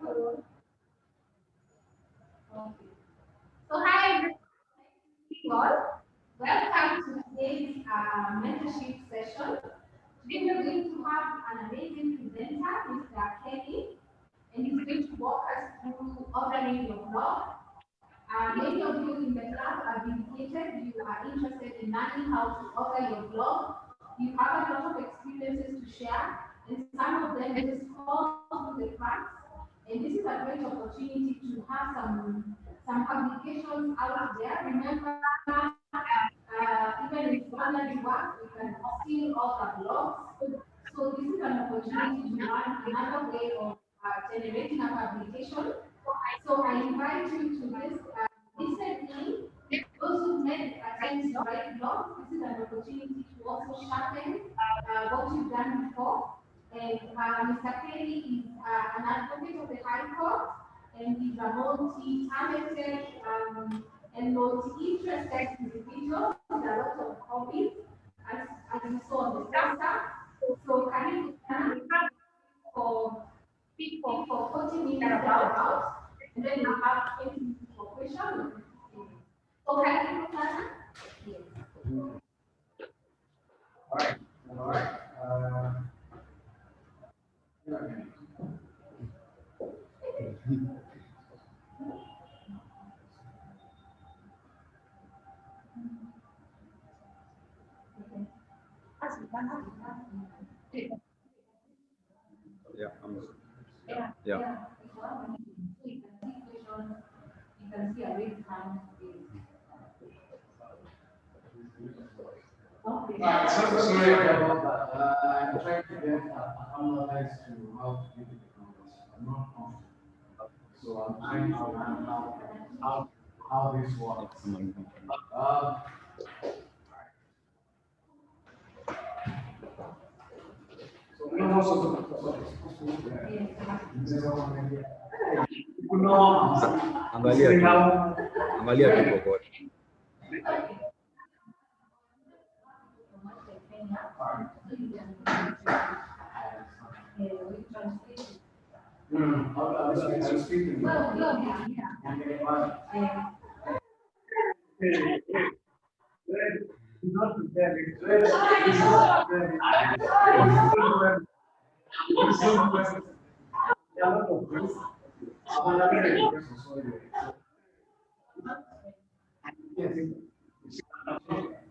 Okay. So hi everyone, welcome to today's mentorship session. Today we're going to have an amazing presenter, Mr. Keli, and he's going to walk us through organizing your blog. Many of you in the class are dedicated, you are interested in learning how to order your blog. You have a lot of experiences to share, and some of them just fall through the cracks. And this is a great opportunity to have some publications out there. Remember, even in ordinary work, we can still order blogs. So this is an opportunity to learn another way of generating a publication. So I invite you to this listen in. Those who made attempts to write blogs, this is an opportunity to also sharpen what you've done before. And Mr. Kelly is an advocate of the High Court, and he's a multi-talented and multi-interested individual with a lot of hobbies, as you saw on the poster. So can you for speak for 40 minutes thereabouts, and then we have 20 minutes for questions. So can you plan? Yes. All right. All right. Yeah, yeah. Yeah. So you can see questions, you can see a raised hand. All Okay. right. So sorry about that. I'm trying to get analyze to how to do the numbers. I'm not confident. So I'm trying to learn how this works. Um, so we know also Angalia tu, angalia tu kokote. I'll speak to you. Not prepared.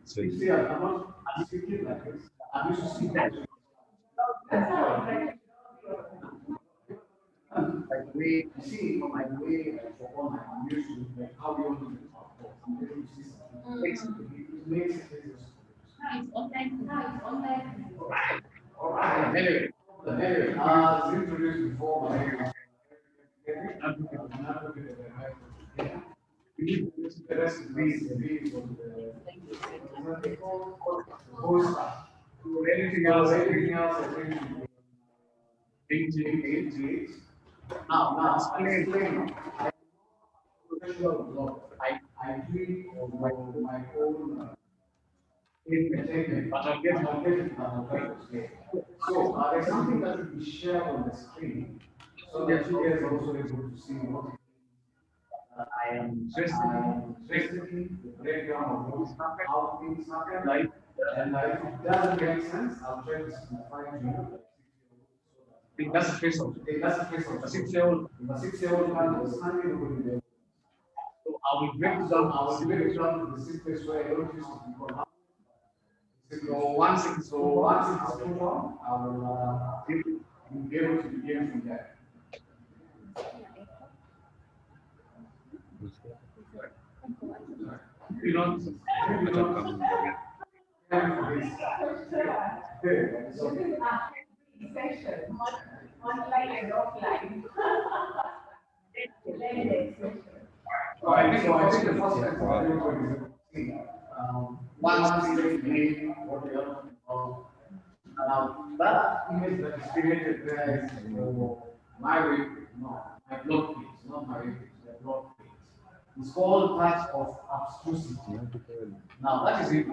So, You see, I'm not speaking like this. I'm used to speaking like this. Like the way you see, like the way for all my I'm used to like how you want to do it. I'm able to see something. It makes it Now it's online. all right. Anyway, as introduced before, my name is Erick. I'm an advocate of the High Court of Kenya. The rest of these on the poster. Anything else, I think should be now, explain. I professional blog. I do it on my own entertainment, but I'll get it later. So there's something that will be shared on the screen so that you guys are also able to see what I am interested in, the breakdown of how things happen. And if it doesn't make sense, I'll try to simplify to you. That's the face of it. That's the face of a 6-year-old. If a 6-year-old can understand it, would be so I will break it down. I will break it down to the simplest way. I don't use what we call now. So once it is put on, I will be able to begin from there. You don't. Session, online and offline. Blended session. I think the first step is one stage name, what we are talking about. Now, that image that is created there is for my web page, no, my blog page, not my web page, my blog page. It's called Touch of Abstrusity. Now, that is it.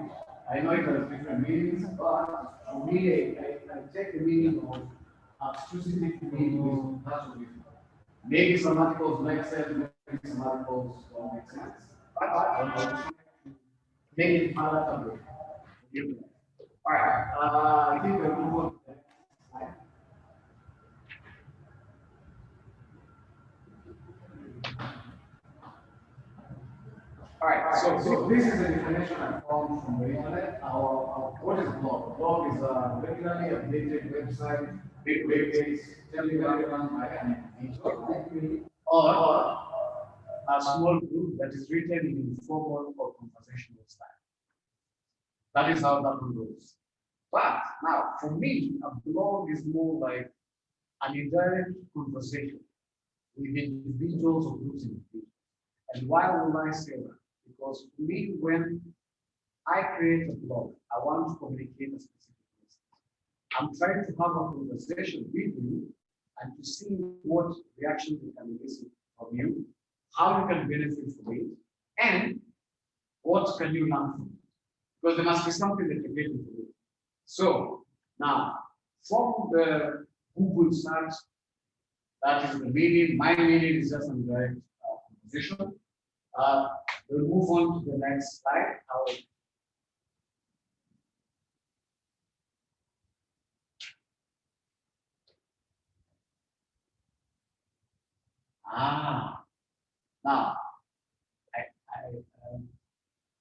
I know it has different meanings, but for me, I take the meaning of abstrusity to mean touch of it. Maybe some articles make sense, maybe some articles don't make sense. But I will try to make it palatable. All right. I think we'll move on to the next slide. All right, so this is the definition I found from the internet. What is a blog? A blog is a regularly updated website with updates telling everyone by an individual or a small group that is written in informal or conversational style. That is how that one goes. But now, for me, a blog is more like an indirect conversation with individuals or groups of people. And why will I say that? Because for me, when I create a blog, I want to communicate a specific message. I'm trying to have a conversation with you and to see what reaction we can elicit from you, how you can benefit from it, and what can you learn from it. Because there must be something that you're getting from it. So now, from the Google search, that is the meaning. My meaning is just a direct conversation. We'll move on to the next slide. Now,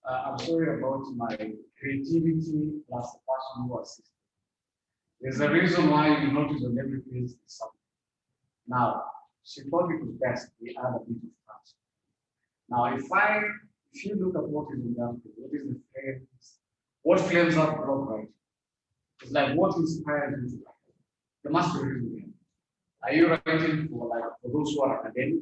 I'm sorry about my creativity plus the person who assisted. There's a reason why you notice on every page is something. Now, she thought it was best we add a bit of touch. Now, if you look at what is in that page, what is the flames? What flames up blog writing? It's like what inspires you to write? There must be a reason behind it. Are you writing for those who are academic?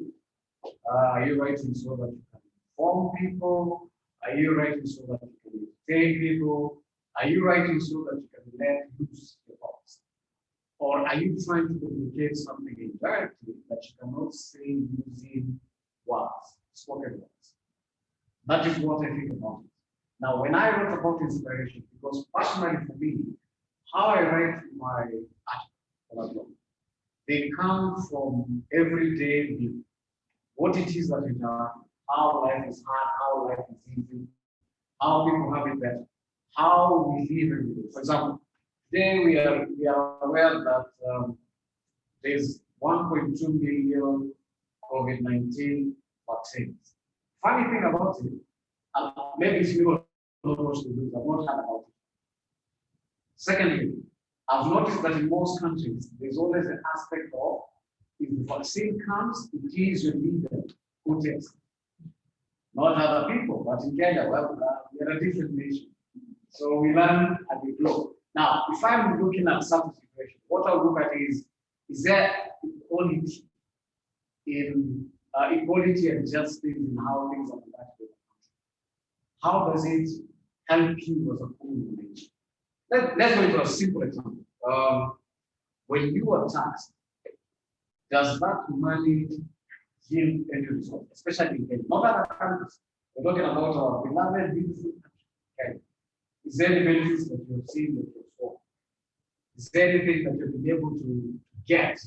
Are you writing so that you can inform people? Are you writing so that you can entertain people? Are you writing so that you can let loose your thoughts? Or are you trying to communicate something indirectly that you cannot say using words, spoken words? That is what I think about it. Now, when I wrote about inspiration, because personally for me, how I write my article, they come from everyday living. What it is that we done, how life is hard, how life is easy, how people have it better, how we live every day. For example, today we are aware that there's 1.2 million COVID-19 vaccines. Funny thing about it, maybe it's you not watched the news, I've not heard about it. Secondly, I've noticed that in most countries, there's always an aspect of if the vaccine comes, it is your leader who takes it. Not other people, but in Kenya, well, we are a different nation. So we learn and we grow. Now, if I'm looking at some situation, what I'll look at is there equality and justice in how things are conducted? How does it help you as a whole nation? Let's go into a simple example. When you are taxed, does that money yield any result, especially in Kenya? Not other countries. We're talking about our beloved, beautiful country. Okay. Is there any benefits that you have seen that you saw? Is there anything that you've been able to get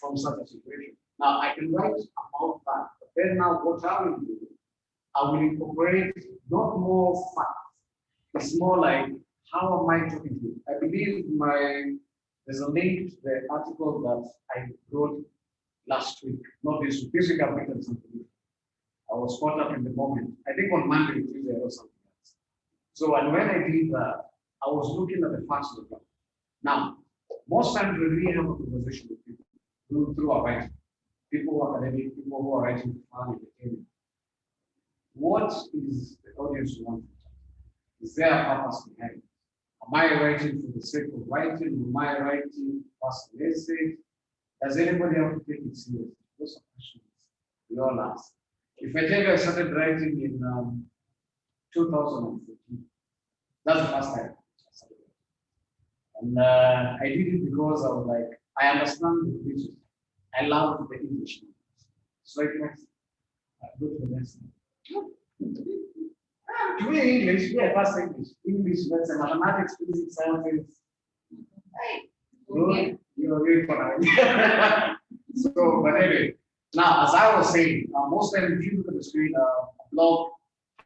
from such a situation? Now, I can write about that, but then now what I will do, I will incorporate not more facts. It's more like, how am I talking to you? I believe there's a link to the article that I wrote last week, not this week. This week I've written something. I was caught up in the moment. I think on Monday, Tuesday, I wrote something else. So, and when I did that, I was looking at the facts of the problem. Now, most times we really have a conversation with people through our writing. People who are academic, people who are writing for fun, entertainment. What is the audience want? Is there a purpose behind it? Am I writing for the sake of writing? Am I writing personal essay? Does anybody have to take it seriously? Those are questions we all ask. If I tell you I started writing in 2014, that's the first time I started writing. And I did it because I was like, I understand the English. I love the English. So I go to the next one. To me, English, yeah, that's English. English, that's mathematics, physics, sciences. Good, you're really fine. So, but anyway, now as I was saying, most times if you look at the screen, a blog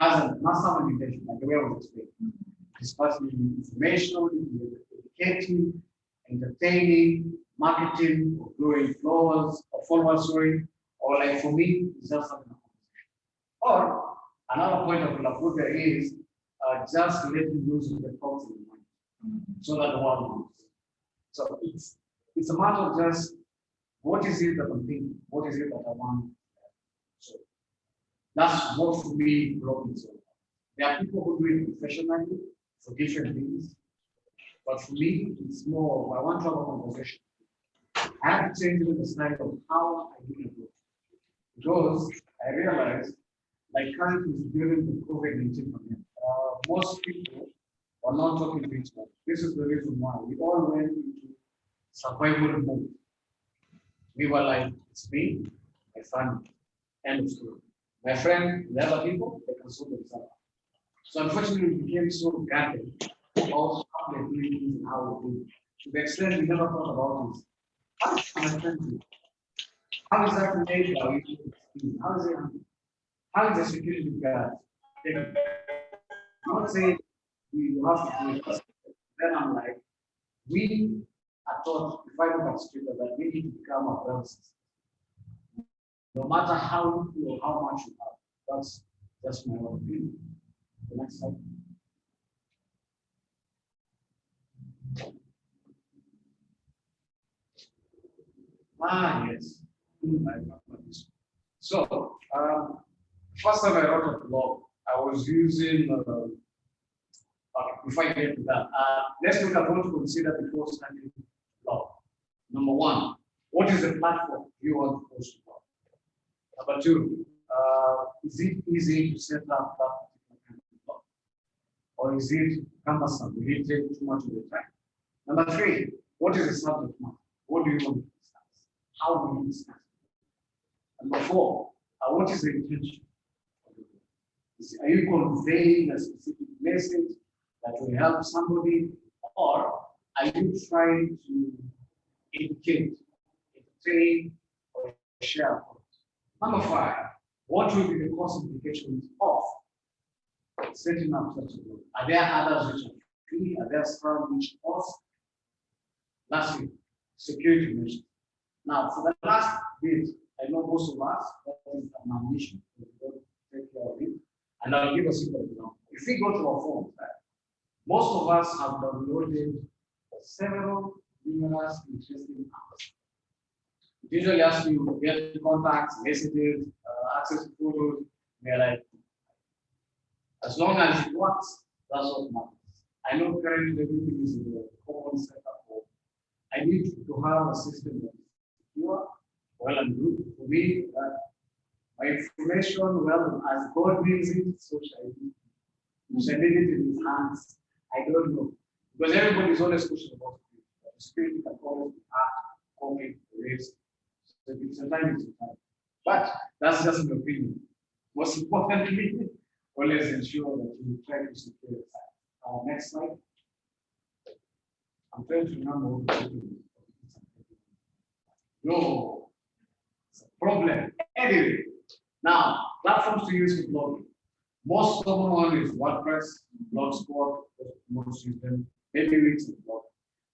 has a massive intention, like the way I was explaining. It's possibly informational, educating, entertaining, marketing, or growing followers, sorry, or like for me, it's just something. Or another point of Lafuga is just letting use the thoughts in the mind so that the world knows. So it's a matter of just what is it that I'm thinking, what is it that I want. So that's what for me blogging is all about. There are people who do it professionally for different things, but for me it's more I want to have a conversation. I have to change the style of how I do it because I realized like currently during the COVID-19 pandemic, most people are not talking to each other. This is the reason why we all went into survival mode. We were like, it's me, my family, end of story. My friend, the other people, they can sort themselves out. So unfortunately, we became so guarded about how we're doing things and how we do it. To the extent we never thought about this. How is my friend doing? How is that related? How is it? How is the security guard? I'm not saying we have to do it. Then I'm like, we are taught, if I look at scripture, that we need to become our brothers. No matter how you feel, how much you have. That's my own opinion. The next slide. Yes. So, first time I wrote a blog, I was using, before I get to that, let's look at what to consider before starting a blog. Number one, what is the platform you want to post about? Number two, is it easy to set up that particular kind of blog? Or is it cumbersome? Will it take too much of your time? Number three, what is the subject matter? What do you want to discuss? How will you discuss it? Number four, what is the intention? Are you conveying a specific message that will help somebody, or are you trying to educate, entertain, or share? Number five, what will be the cost implications of setting up such a blog? Are there others which are free? Are there some which cost? Lastly, security measures. Now, for the last bit, I know most of us, that is an mission, to take care of it. And I'll give a simple example. If we go to our phones, right, most of us have downloaded several numerous interesting apps. It usually asks you to get contacts, messages, access to photos. They're like, as long as it works, that's what matters. I know currently everything is in the common setup. I need to have a system that is secure, well and good. For me, my information, well, as God wills it, so shall it be. You shall leave it in his hands. I don't know. Because everybody is always pushing about it. The spirit can always be hacked, copied, erased. So it's a time, it's a time. But that's just an opinion. Most importantly, always ensure that you try to secure it. Next slide. I'm trying to remember what the no, it's a problem. Anyway, now platforms to use for blogging. Most common one is WordPress, Blogspot, most use them. Maybe it's a blog.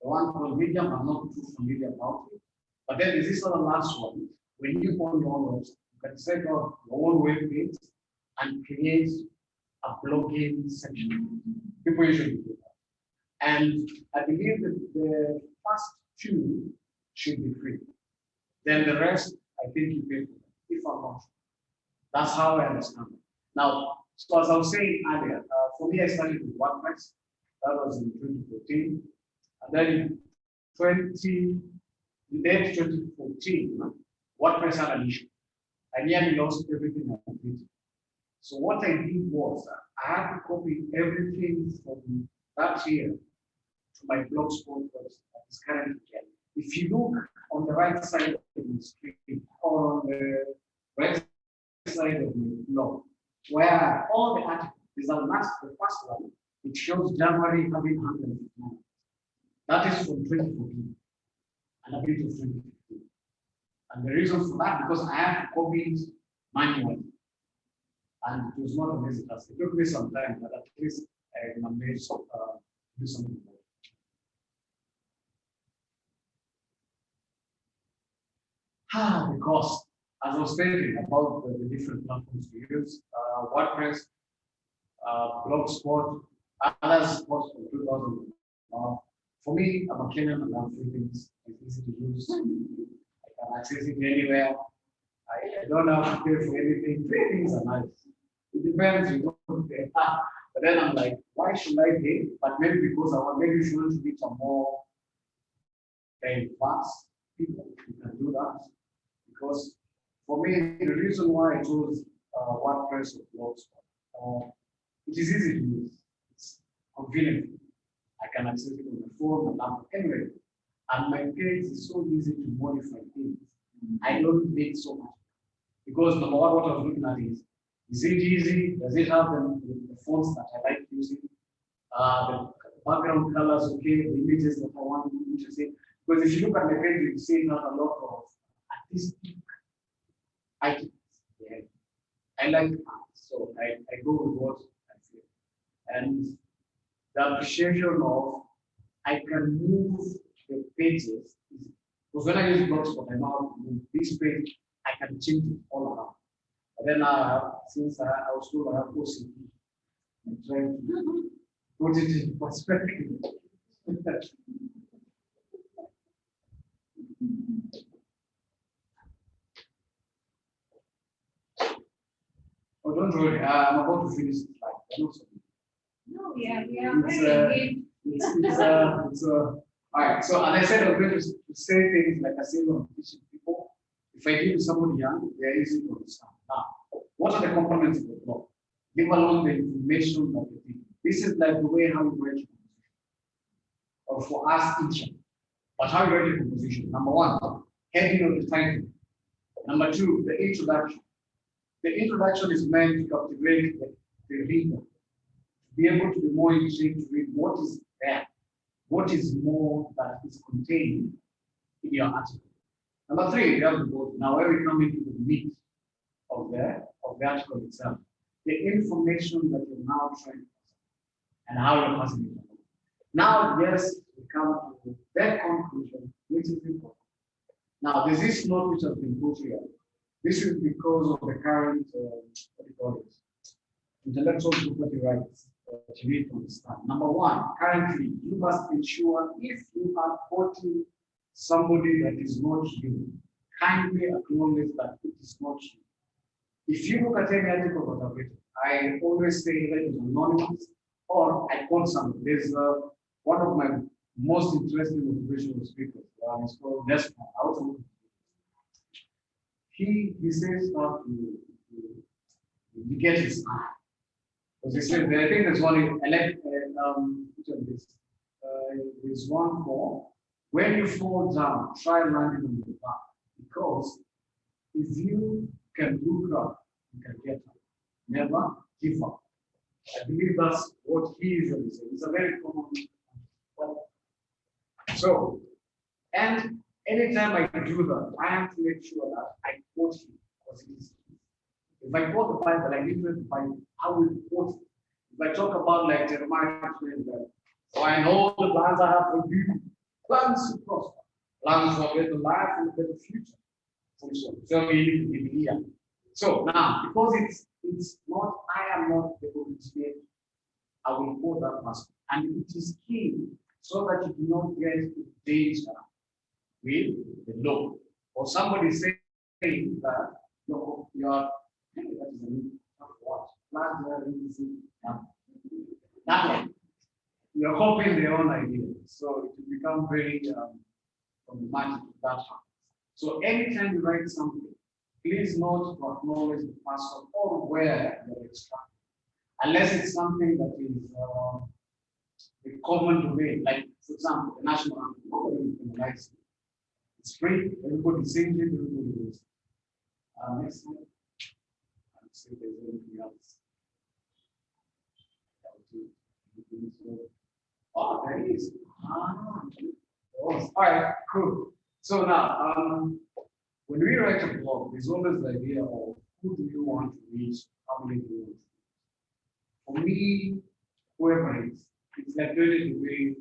The one called Medium, I'm not too familiar about it. But then is this other last one? When you own your own website, you can set up your own web page and create a blogging section. People usually do that. And I believe that the first two should be free. Then the rest, I think you pay for them, if I'm not sure. That's how I understand it. Now, so as I was saying earlier, for me, I started with WordPress. That was in 2014. And then in late 2014, WordPress had an issue. I nearly lost everything I completed. So what I did was I had to copy everything from that year to my blogspot website that is currently here. If you look on the right side of the screen or on the right side of my blog, where all the articles, the first one, it shows January having 159. That is from 2014 and a bit of 2015. And the reason for that, because I have to copy it manually. And it was not an easy task. It took me some time, but at least I managed to do something more. Because as I was thinking about the different platforms we use, WordPress, Blogspot, others post from 2000. For me, I'm a Kenyan and I'm free things. It's easy to use. I can access it anywhere. I don't have to pay for anything. Free things are nice. It depends, you don't pay. But then I'm like, why should I pay? But maybe because I want, maybe you shouldn't reach a more advanced people. You can do that. Because for me, the reason why I chose WordPress or Blogspot, it is easy to use. It's convenient. I can access it on my phone, my laptop, anyway. And my page is so easy to modify things. I don't need so much. Because number one, what I was looking at is it easy? Does it have the fonts that I like using? The background colors, okay, the images that I want to see. Because if you look at my page, you see not a lot of artistic items. Yeah. I like art, so I go with what I feel. And the appreciation of I can move the pages. Because when I use Blogspot, I know how to move this page, I can change it all around. But then since I was told I have OCD, I'm trying to put it in perspective. Oh, don't worry, I'm about to finish the slide. No, we are very All right. So as I said, I'm going to say things like I say when teaching people. If I give somebody young, they are easy to understand. Now, what are the components of the blog? Leave alone the information that they think. This is like the way how you write a composition, or for us teacher. But how you write a composition? Number one, heading of the title. Number two, the introduction. The introduction is meant to captivate the reader, to be able to be more intrigued to read what is there, what is more that is contained in your article. Number three, you have the body. Now, where we come into the meat of the article itself, the information that you're now trying to pass and how you're passing it along. Now, yes, we come to that conclusion, which is important. Now, there's this note which has been put here. This is because of the current, what do you call it, intellectual property rights that you need to understand. Number one, currently, you must ensure if you are quoting somebody that is not you, kindly acknowledge that it is not you. If you look at any article that I've written, I always say that it's anonymous or I quote something. There's one of my most interesting motivational speakers. It's called Desmond. He says not to get his eye. Because he said, I think there's one there's one for when you fall down, try landing on your back. Because if you can look up, you can get up. Never give up. I believe that's what he is saying. It's a very common. So, and anytime I do that, I have to make sure that I quote him because he is. If I quote the Bible, I need to the Bible, I will quote it. If I talk about like Jeremiah 12, so I know the plans I have for you, plans to prosper, plans for a better life and a better future. So we need to be here. So now, because it's not, I am not the originator, I will quote that person. And it is key so that you do not get into danger with the law. Or somebody saying that your that is a new what? That one. You're copying their own idea. So it will become very problematic if that happens. So anytime you write something, please note to acknowledge the person or where you're extracting. Unless it's something that is a common domain, like for example, the national anthem, nobody can write it. It's free, everybody sings it, everybody knows it. Next slide. Let's see if there's anything else. Oh, there is. Oh, all right, cool. So now, when we write a blog, there's always the idea of who do you want to reach, how many do you want to reach. For me, whoever it is, it's like really the way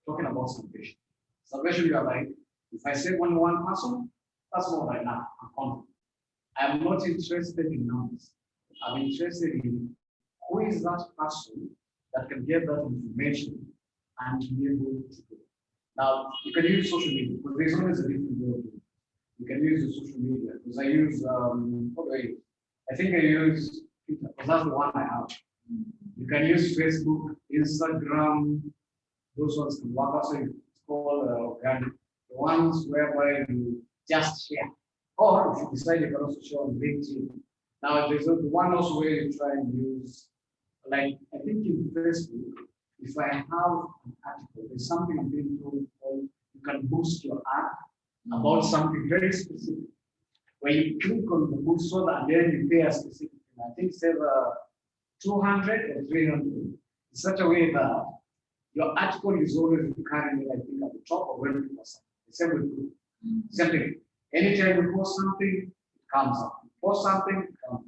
talking about salvation. Salvation, you are like, if I say only one person, that's not right now. I'm confident. I'm not interested in numbers. I'm interested in who is that person that can get that information and be able to do it. Now, you can use social media because there's always a different way of doing it. You can use the social media because I use, what do I use? I think I use Twitter because that's the one I have. You can use Facebook, Instagram, those ones can work. Also, it's called organic. The ones whereby you just share. Or if you decide you can also share on LinkedIn. Now, there's the one also where you try and use, like, I think in Facebook, if I have an article, there's something I'm being told called you can boost your ad about something very specific. Where you click on the boost so that then you pay a specific, I think say 200 or 300 in such a way that your article is always carrying, I think, at the top of when people post something. The same with Google. Same thing. Anytime you post something, it comes up. You post something, it comes up.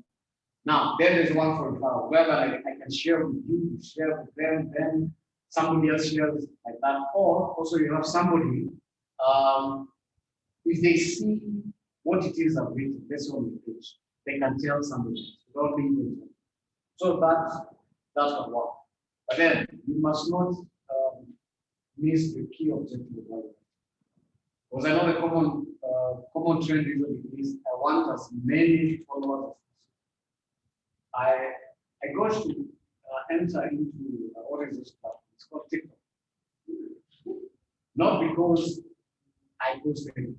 Now, there is one for example, whereby I can share with you, share with them, then somebody else shares like that. Or also you have somebody, if they see what it is I've written, that's on the page, they can tell somebody else without being able. So that's what work. But then you must not miss the key objective of life. Because I know the common trend usually is I want as many followers as possible. I got to enter into what is this platform? It's called TikTok. Not because I post anything,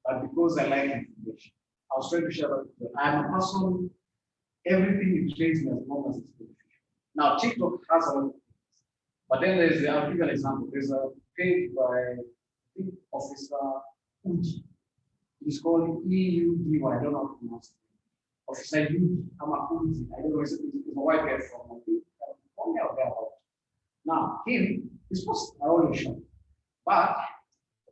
but because I like information. I was trying to share that with you. I'm a person, everything intrigues me as long as it's beneficial. Now, TikTok has a lot of things. But then I'll give you an example. There's a page by, I think, Officer Uji. It's called EUDY. I don't know how to pronounce it. Officer Uji. I'm a Uji. I don't know. It's a white guy from, I think, California or thereabout. Now, him, he's supposed to always show. But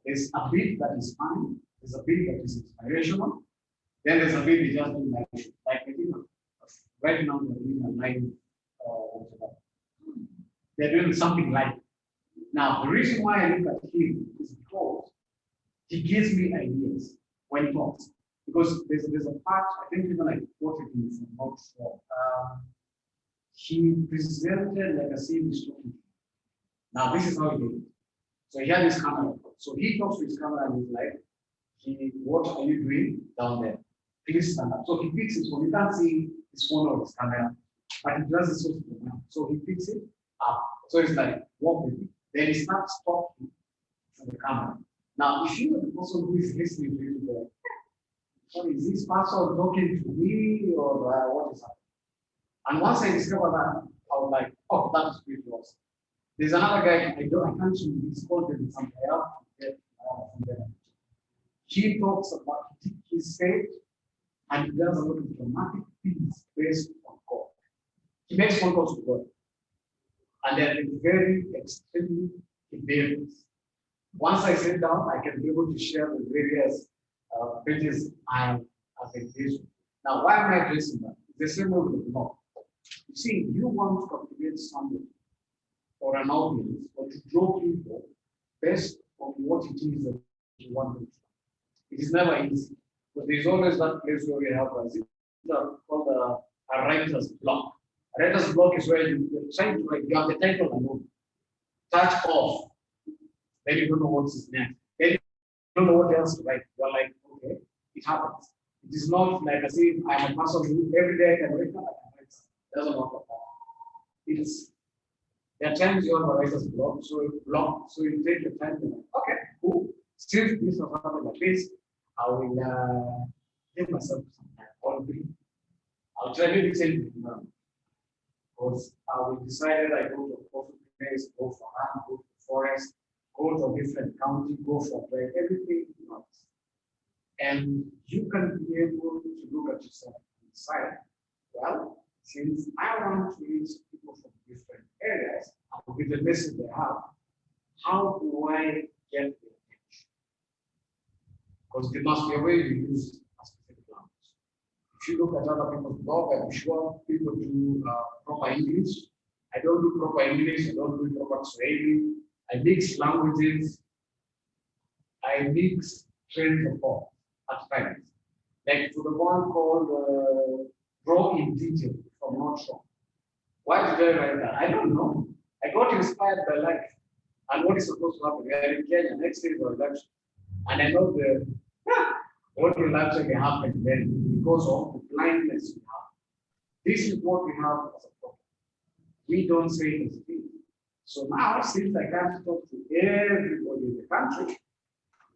there's a bit that is funny. There's a bit that is inspirational. Then there's a bit that just doing like I think right now they're doing a live they're doing something like now the reason why I look at him is because he gives me ideas when he talks. Because there's a part, I think even I quoted him from not sure. He presented like a series talking. Now this is how he did it. So he had his camera. So he talks to his camera and he's like, what are you doing down there? Please stand up. So he picks his phone. You can't see his phone or his camera, but he does this sort of now. So he picks it up. So it's like, walk with me. Then he starts talking to the camera. Now, if you are the person who is listening to you there, so is this person talking to me or what is happening? And once I discovered that, I was like, oh, that is pretty awesome. There's another guy, I can't remember, he's called him something else. He talks about his faith and he does a lot of dramatic things based on God. He makes phone calls to God. And they're very extremely hilarious. Once I sit down, I can be able to share the various pages I have engaged. Now, why am I addressing that? It's the same way with the blog. You see, you want to captivate somebody or an audience or to draw people based on what it is that you want them to. It is never easy. But there's always that place where we have called a writer's block. A writer's block is where you're trying to write, you have the title alone. Touch off. Then you don't know what's next. Then you don't know what else to write. You're like, okay, it happens. It is not like I say, I'm a person who every day I can wake up and I write. It doesn't work like that. There are times you have a writer's block, so you take your time to okay, cool. Since this has happened like this, I will give myself some time. I'll try to change it now. Because we decided I go to a coffee place, go for land, go to the forest, go to a different county, go for break, everything else. And you can be able to look at yourself and decide, well, since I want to reach people from different areas and with the message they have, how do I get their attention? Because there must be a way to use a specific language. If you look at other people's blog, I'm sure people do proper English. I don't do proper English, I don't do proper Swahili. I mix languages, I mix trains of thought at times. Like for the one called Draw in Detail, if I'm not sure. Why did I write that? I don't know. I got inspired by life and what is supposed to happen. We are in Kenya, next day is our election. And I know what will actually happen then because of the blindness we have. This is what we have as a problem. We don't say it as it is. So now, since I can't talk to everybody in the country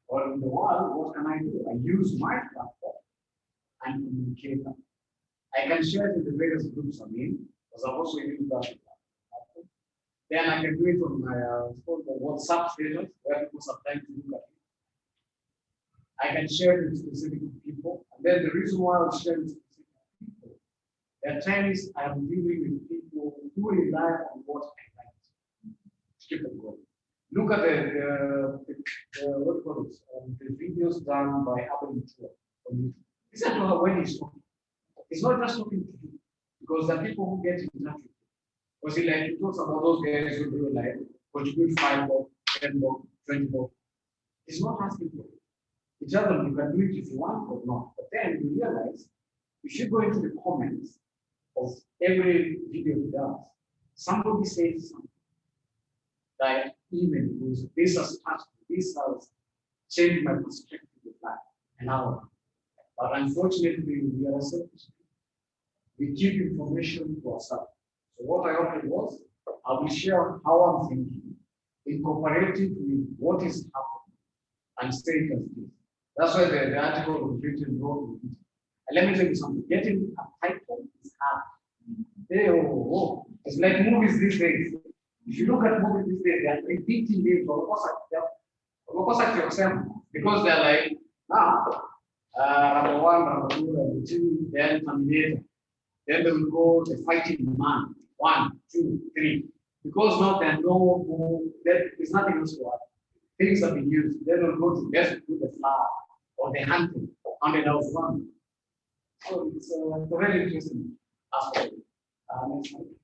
or in the world, what can I do? I use my platform and communicate that. I can share it in the various groups I'm in, because I've also used that platform. Then I can do it on my WhatsApp status, where people sometimes look at it. I can share it with specific people. And then the reason why I share it with specific people, there are times I'm dealing with people who rely on what I like to keep them going. Look at the what do you call it? The videos done by Urban Tour on YouTube. Listen to her when he's talking. It's not just talking to you, because there are people who get in touch with you. Because he like he talks about those guys who do like contribute 5 bob, 10 bob, 20 bob. He's not asking for it. He tells them you can do it if you want or not. But then you realize if you go into the comments of every video he does, somebody says something like even this has touched me, this has changed my perspective of life and how. But unfortunately, we are selfish. We keep information to ourselves. So what I opted was, I will share how I'm thinking, incorporate it with what is happening, and say it as this. That's why the article was written wrong. And let me tell you something, getting a title is hard. It's like movies these days. If you look at movies these days, they are repeating it because they're like, now, number one, number two, number two, then Terminator. Then they will go the fighting man. 1, 2, 3. Because now there is nothing else to add. Things have been used. Then we'll go to let's do the flower or the hunting, and then was one. So it's a very interesting aspect. Next slide.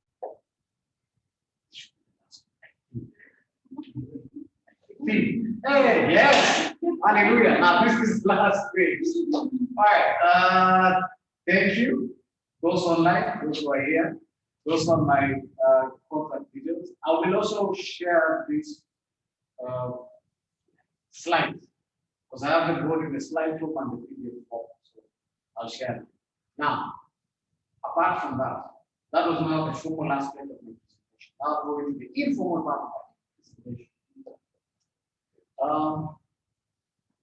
Hey, yes, hallelujah. Now this is last page. All right, thank you. Those online, those who are here, those on my contact videos. I will also share this slides because I have them both in the slide group and the PDF form. So I'll share it. Now, apart from that, that was not the formal aspect of my presentation. I'll go into the informal part of my presentation.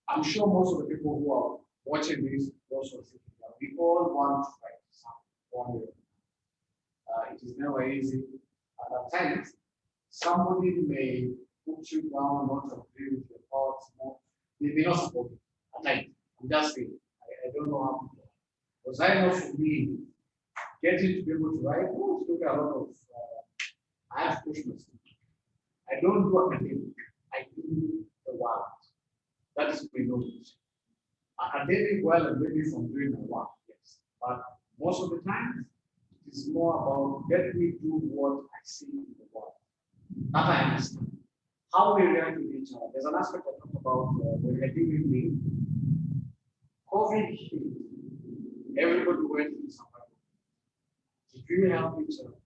I'm sure most of the people who are watching this also thinking that we all want to write something one way. It is never easy. And at times, somebody may put you down, not agree with your thoughts, they may not support you. At times, I'm just saying, I don't know how to do it. Because I know for me, getting to be able to write, it's took a lot of, I have pushed myself. I don't do academic, I do the work. That is my knowledge. Academic, well, and maybe from doing my work, yes. But most of the time, it is more about let me do what I see in the world. That I understand. How we react to each other. There's an aspect I talk about when we're dealing with COVID hit. Everybody went through survival. Did you help each other?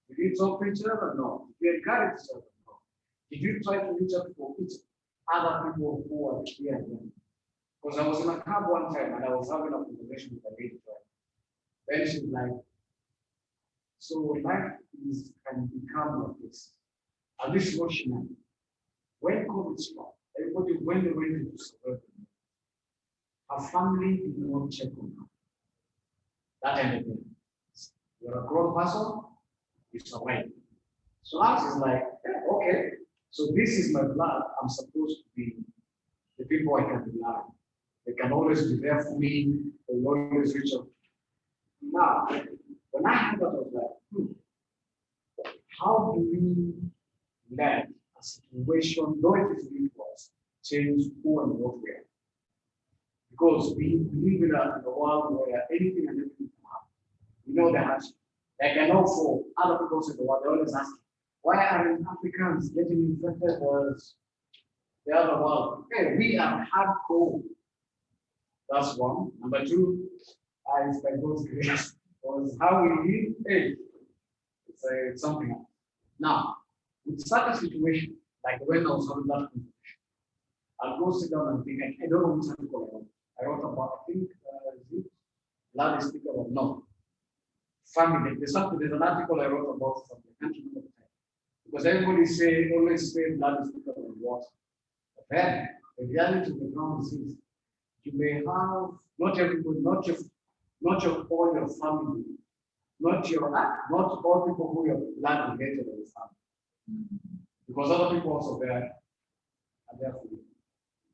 Did you talk to each other? No. Did you encourage each other? No. Did you try to reach out for each other people who are here? Because I was in a cab one time and I was having a conversation with a lady. Then she's like, so life can become like this. And this is what she meant. When COVID struck, everybody went away to survive. Her family did not check on her. That ended it. You're a grown person, you survive. So I was like, yeah, okay. So this is my blood. I'm supposed to be the people I can rely on. They can always be there for me. They will always reach out. Now, when I had that, I was like, how do we let a situation, though it is new to us, change who and what we are? Because we live in a world where anything and everything can happen. We know that. Like I know for other people in the world, they always ask, why aren't Africans getting infected with the other world? Hey, we are hardcore. That's one. Number two, is by God's grace. Was how we live. Hey, it's something else. Now, with such a situation, like when I was having that conversation, I'll go sit down and think, I don't know which article I wrote. I wrote about, I think, is it loud speaker or no? Family. There's an article I wrote about something. I can't remember the time. Because everybody always say blood is thicker than water. But then the reality of the ground is this. You may have not everybody, not your all your family, not all people who are blood related in the family. Because other people also there are there for you.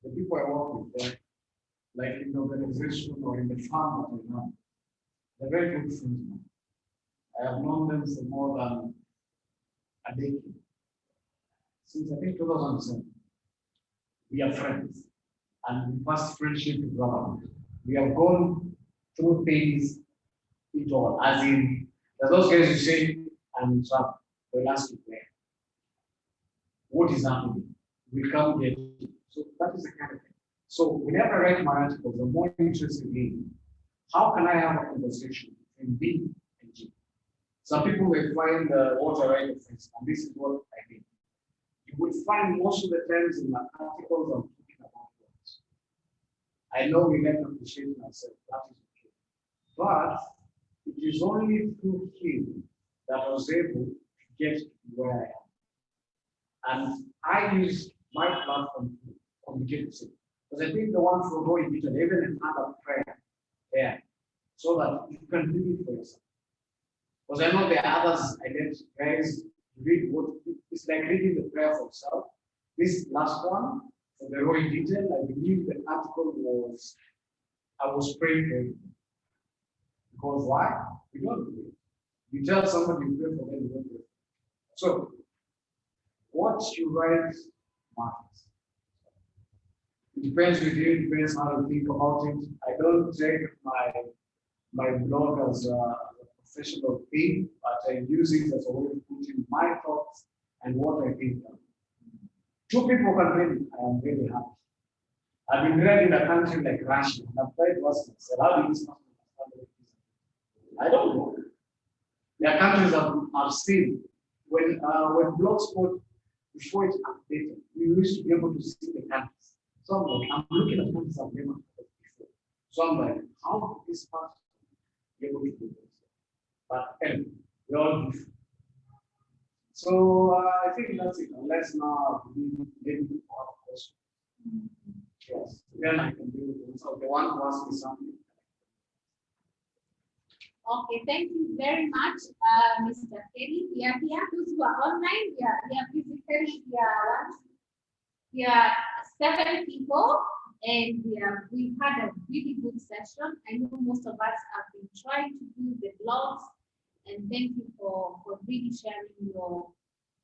The people I work with, they're like in the organization or in the farm that I run, they're very good friends. Man. I have known them for more than a decade. Since I think 2007, we are friends. And we passed friendship with brotherhood. We have gone through things it all. As in, there's those guys who say, I'm in trouble. They'll ask you where. What is happening? We come get it. So that is the kind of thing. So whenever I write my articles, I'm more interested in how can I have a conversation between B and G. Some people will find what I write offensive, and this is what I mean. You will find most of the times in my articles I'm talking about words. I know we like appreciating ourselves, that is okay. But it is only through him that I was able to get to where I am. And I use my platform to communicate with him. Because I think the one for going digital, even another prayer there, so that you can read it for yourself. Because I know there are others, I let guys read what it's like reading the prayer for yourself. This last one, for the raw in detail, I believe the article was, I was praying for it. Because why? We don't do it. You tell somebody you pray for them, you don't do it. So, what you write matters. It depends with you, it depends how you think about it. I don't take my blog as a professional thing, but I use it as a way of putting my thoughts and what I think. Two people can read it, I am very happy. I've been read in a country like Russia, and I've tried to ask myself, how did this happen? I don't know. Their countries are still, when Blogspot, before it updated, we used to be able to see the countries. So I'm like, I'm looking at countries I've never heard before. So I'm like, how did this person be able to do this? But anyway, we're all different. So I think that's it. Unless now maybe you have a question. Yes, then I can do it. So the one who asked me something. Okay, thank you very much, Mr. Keli. We are here. Those who are online, we are physically, we are 7 people, and we've had a really good session. I know most of us have been trying to do the blogs, and thank you for really sharing your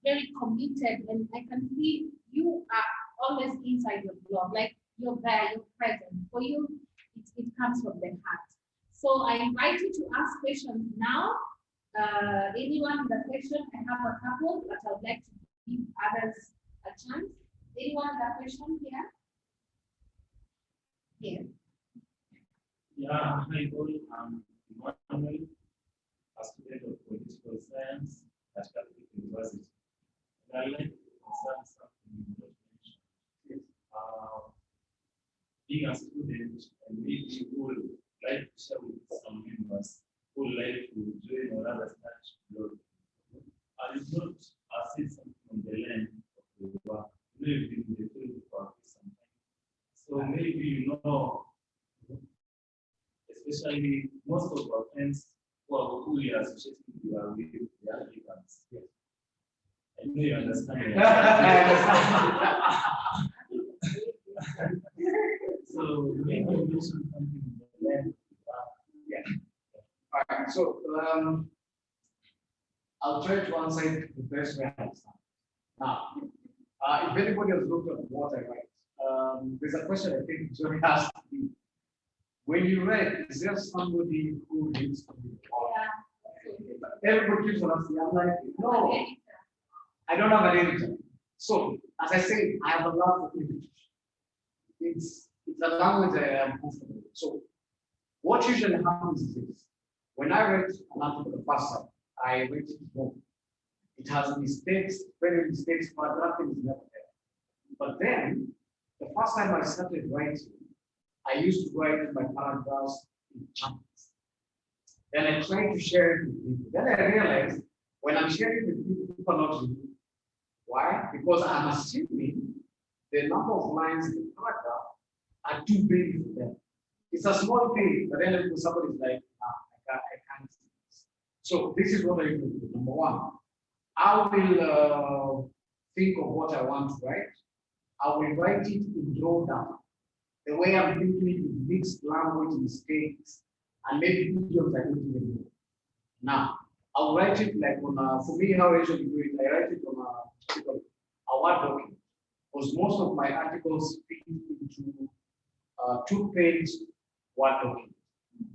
very committed, and I can see you are always inside your blog, like you're there, you're present. For you, it comes from the heart. So I invite you to ask questions now. Anyone with a question, I have a couple, but I would like to give others a chance. Anyone with a question here? Here. Yeah, hi, Keli. Emmanuel, a student of political science at Catholic University. And I'd like to concern something you mentioned. Being a student and maybe who would like to share with some members who would like to join or rather start blog. And it's not assist something on the land of the work. Maybe in the field for some time. So maybe you know, especially most of our friends who we are associating with are with the Africans. Yes. I know you understand. So maybe you mention something in the land. Yeah. All right. So I'll try to answer it the best way I understand. Now, if anybody has looked at what I write, there's a question I think Joey asked me When you read, is there somebody who reads from the wall? Yeah. Everybody keeps on asking, I'm like, no, I don't have an editor. So, as I said, I have a lot of English. It's a language I am comfortable with. So, what usually happens is this. When I read an article the first time, I read it wrong. It has mistakes, very mistakes, but nothing is never there. But then, the first time I started writing, I used to write my paragraphs in chunks. Then I tried to share it with people. Then I realized when I'm sharing with people, people are not reading. Why? Because I'm assuming the number of lines in the paragraph are too big for them. It's a small thing, but then if somebody is like, nah, I can't see this. So this is what I do. Number one, I will think of what I want to write. I will write it in drawdown. The way I'm thinking it with mixed language mistakes and maybe idioms I don't even know. Now, I'll write it like on a, for me, how I usually do it, I write it on a Word document. Because most of my articles fit into a 2-page Word document.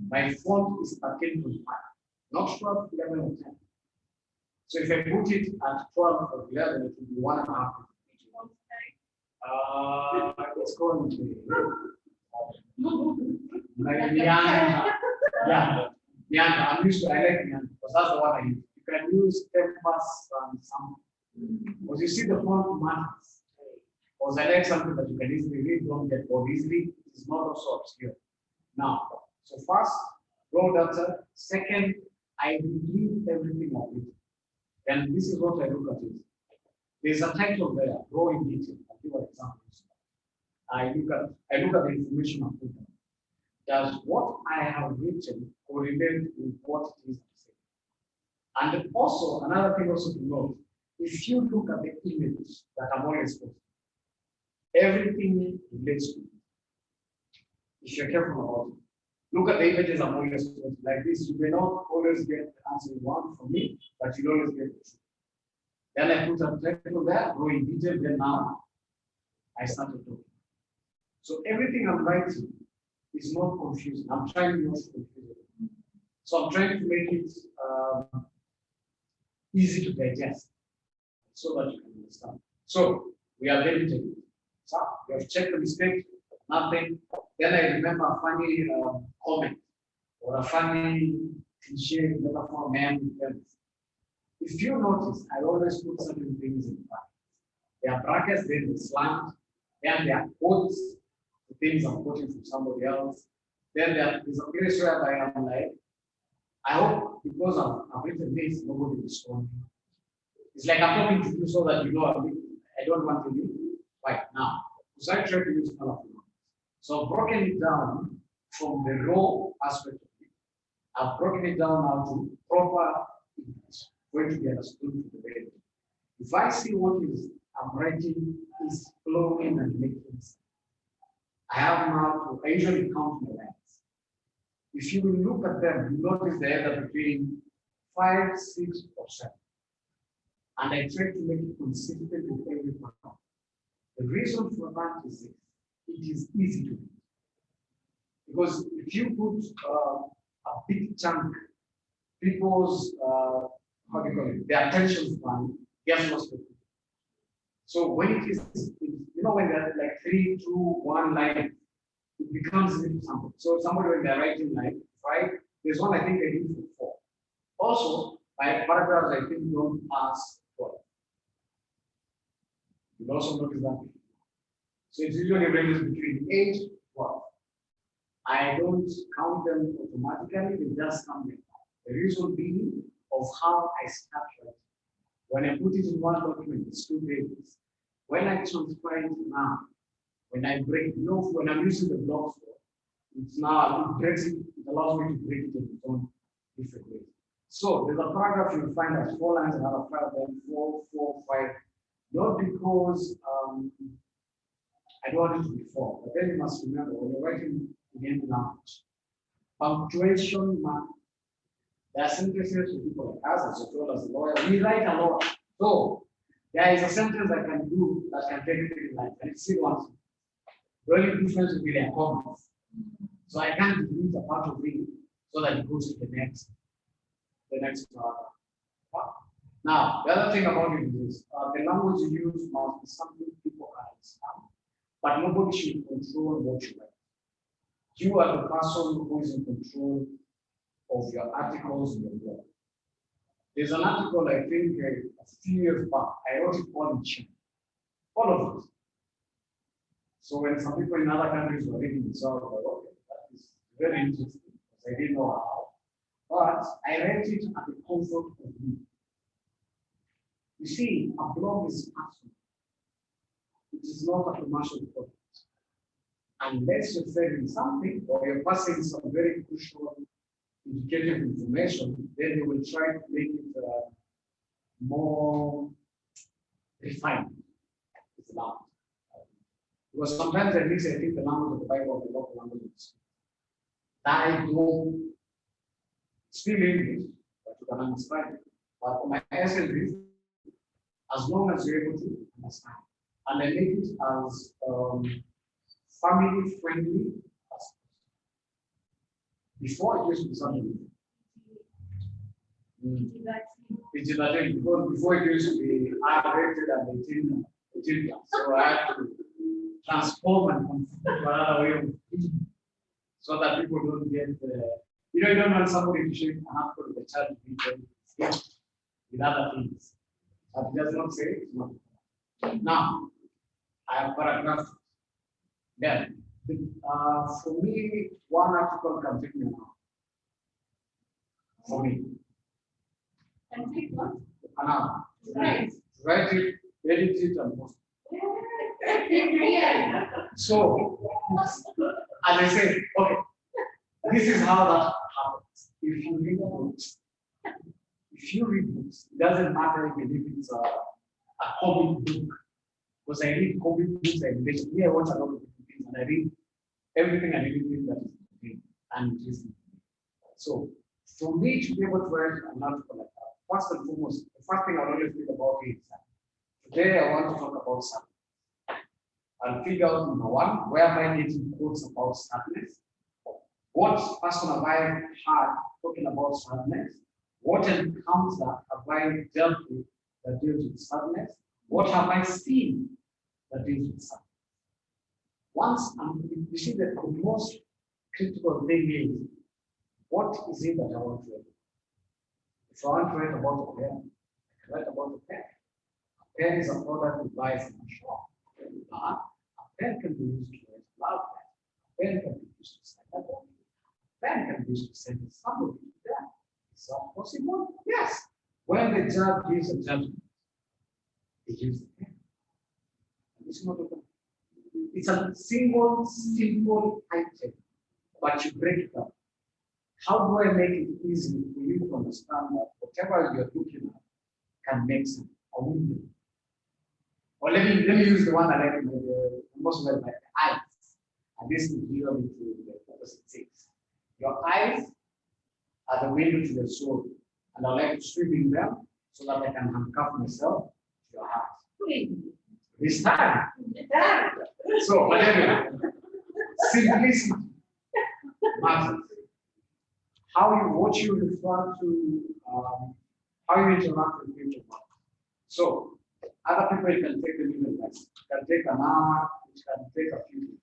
My font is 13.5, not 12, 11, or 10. So if I put it at 12 or 11, it will be 1.5. It's going to be like Leander. Yeah, I'm used to, I like Leander because that's the one I use. You can use Tempest and some, because you see the font matters. Because I like something that you can easily read, don't get bored easily. It's not also obscure. Now, so first, raw data. Second, I retrieve everything of it. And this is what I look at it. There's a title there, raw in detail. I'll give an example. I look at the information of it. Does what I have written correlate with what it is I'm saying? And also, another thing also to note, if you look at the image that I'm always posting, everything relates to it. If you're careful about it. Look at the images I'm always posting. Like this, you may not always get the answer you want from me, but you'll always get the truth. Then I put a title there, go in detail, then now I started talking. So everything I'm writing is not confusing. I'm trying not to confuse it. So I'm trying to make it easy to digest so that you can understand. So we are very technical. So we have checked the mistake, nothing. Then I remember a funny comment or a funny cliche metaphor man. If you notice, I always put certain things in brackets. There are brackets, then the slant, then there are quotes, the things I'm quoting from somebody else. Then there is a place where I am like, I hope because I've written this, nobody will respond. It's like I'm talking to you so that you know I don't want to leave right now. Because I try to use colorful ones. So I've broken it down from the raw aspect of it. I've broken it down now to proper English, going to be understood to the very. If I see what is I'm writing is flowing and making sense, I have now to, I usually count my lines. If you will look at them, you notice they are between 5, 6, or 7. And I try to make it consistent with every part. The reason for that is this. It is easy to read. Because if you put a big chunk, people's, how do you call it, their attention span gets lost. So when it is, you know, when they're like 3, 2, 1 line, it becomes little something. So somebody when they're writing like 5, there's one I think I did for 4. Also, my paragraphs I think don't pass 12. You also notice that. So it's usually ranges between 8 to 12. I don't count them automatically, they just come like that. The reason being of how I start writing. When I put it in one document, it's 2 pages. When I transfer it now, when I break, you know, when I'm using the blocks, it's now, it breaks it, it allows me to break it in its own different ways. So there's a paragraph you'll find as 4 lines, another paragraph, 4, 4, 5. Not because I don't want it to be 4, but then you must remember when you're writing in any language, punctuation matters. There are sentences for people like us, as well as a lawyer. We write a lot. So there is a sentence I can do that can take it in life, and it's still one. The only difference will be their comments. So I can't delete a part of it so that it goes to the next part. Now, the other thing about it is the language you use must be something people can understand, but nobody should control what you write. You are the person who is in control of your articles in your blog. There's an article, I think, a few years back. I wrote it all in China. All of it. So when some people in other countries were reading it, so I was like, okay, that is very interesting, because I didn't know how. But I read it at the comfort of me. You see, a blog is personal. It is not a commercial product. Unless you're selling something or you're passing some very crucial educative information, then they will try to make it more refined. It's loud. Because sometimes I mix, I think, the language of the Bible and the local languages. I don't speak English, but you can understand it. But for my essence is, as long as you're able to understand. And I make it as family friendly as possible. Before it used to be something. Because before it used to be R-rated and 18 plus. So I had to transform and configure to another way of thinking so that people don't get you don't want somebody to shake an apple with a child with other things. But it does not say it's not. Now, I have paragraphed. Then, for me, one article can take me an hour. For me. And take what? An hour. Right. Write it, edit it, and post Yeah. it. So, as I said, okay, this is how that happens. If you read books, it doesn't matter if it's a comic book. Because I read comic books, I watch a lot of different things, and I read everything and anything that is good and interesting. So, for me to be able to write an article like that, first and foremost, the first thing I always think about is that today I want to talk about something. I'll figure out number one, where am I getting quotes about sadness? What person have I had talking about sadness? What encounter have I dealt with that deals with sadness? What have I seen that deals with sadness? Once you see that the most critical thing is, what is it that I want to write? If I want to write about a pen, I can write about a pen. A pen is a product you buy from a shop. But a pen can be used to write a loud pen. A pen can be used to send a book. A pen can be used to send somebody to them. Is that possible? Yes. When the judge gives a judgment, he gives the pen. It's not a pen. It's a single, simple item, but you break it up. How do I make it easy for you to understand that whatever you're looking at can make sense? A window. Or let me use the one that I like most well, like eyes. And this is usually to the opposite sex. Your eyes are the window to your soul. And I like to swim in them so that I can handcuff myself to your heart. This time. So, but anyway, simplicity matters. What you refer to, how you interact with people. So, other people it can take a little less. It can take an hour, it can take a few days.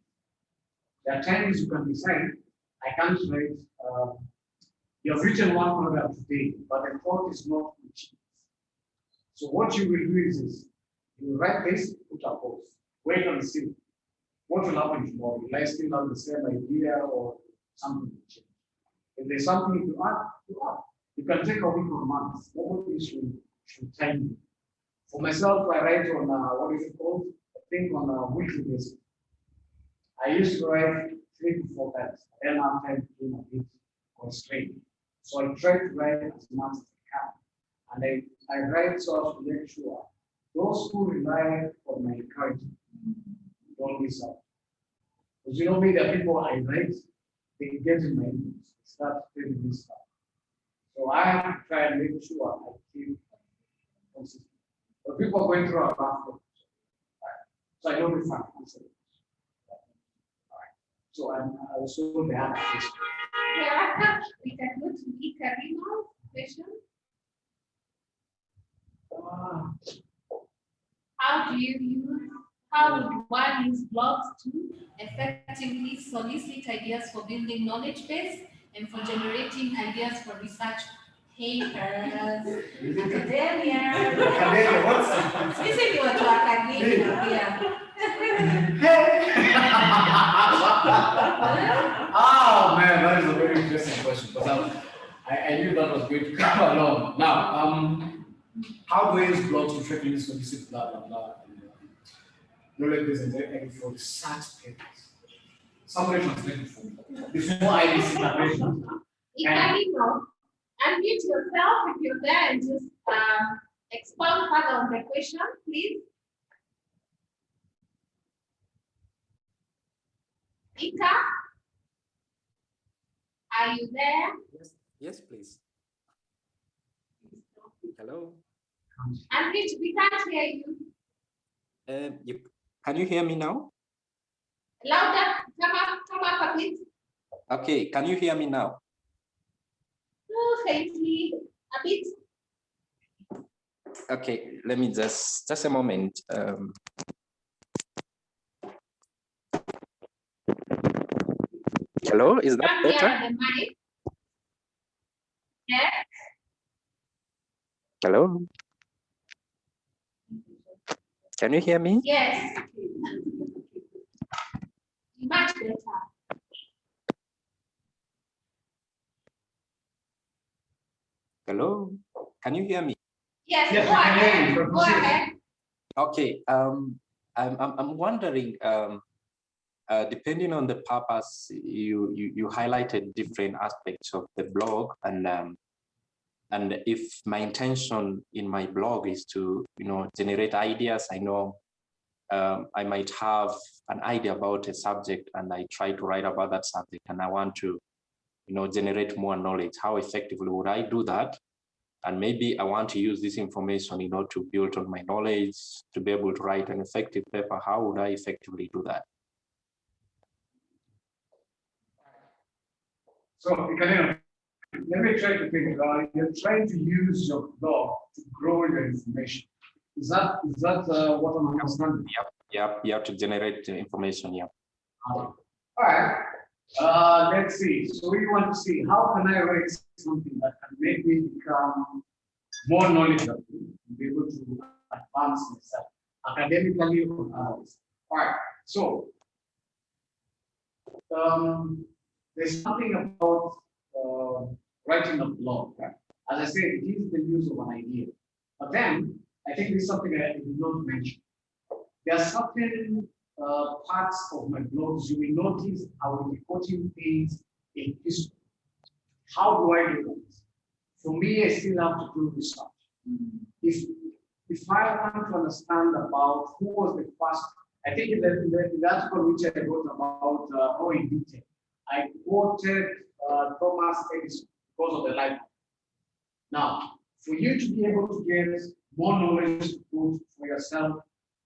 There are times you can decide, I can't write, you've written one program today, but the thought is not reaching. So what you will do is you write this, put a post, wait and see. What will happen tomorrow? Will I still have the same idea or something will change? If there's something to add, you add. You can take a week or months. Nobody should time you. For myself, I write on what is it called? I think on a weekly basis. I used to write 3 to 4 times. I then have time to do a bit constraint. So I try to write as much as I can. And I write so as to make sure those who rely on my encouragement don't miss out. Because you know me, the people I write, they get in my inbox, start telling me stuff. So I have to try and make sure I keep consistent. But people are going through a rough process. So I don't refine. All right. So I was told they have a question. Yeah, we can go to Ikarino's question. How would one use blogs to effectively solicit ideas for building knowledge base and for generating ideas for research papers? Academia. Academia, what's Sisi ni watu wa academia pia. Oh man, that is a very interesting question because I knew that was going to come along. Now, how do I use blogs to track links, solicit blah blah blah? Knowledge base and for research papers. Somebody translated for me before I listen to question. Ikarino, unmute yourself if you're there and just expound further on the question, please. Ika, are you there? Yes, yes, please. Hello. Unmute, we can't hear you. Can you hear me now? Louder, come up a bit. Okay, can you hear me now? Oh, faintly, a bit. Okay, let me just a moment. Hello, is that Come here better? at the mic. Yes. Hello. Can you hear me? Yes. Much better. Hello. Can you hear me? Yes, Yes, go we can hear ahead. you. Go ahead. Okay. I'm wondering. Depending on the purpose, you highlighted different aspects of the blog, and if my intention in my blog is to generate ideas, I know I might have an idea about a subject and I try to write about that subject and I want to generate more knowledge. How effectively would I do that? And maybe I want to use this information to build on my knowledge, to be able to write an effective paper. How would I effectively do that? So, Ikarino, let me try to think. You're trying to use your blog to grow your information. Is that what I'm understanding? Yep. You have to generate the information. Yeah. All right. Let's see. So we want to see how can I write something that can make me become more knowledgeable, be able to advance myself academically or otherwise. All right. So there's something about writing a blog. Right? As I said, it is the use of an idea. But then I think there's something I did not mention. There are certain parts of my blogs you will notice I will be putting things in history. How do I do that? For me, I still have to do research. If I want to understand about who was the first, I think in the article which I wrote about in detail, I quoted Thomas Edison because of the light bulb. Now, for you to be able to get more knowledge to put for yourself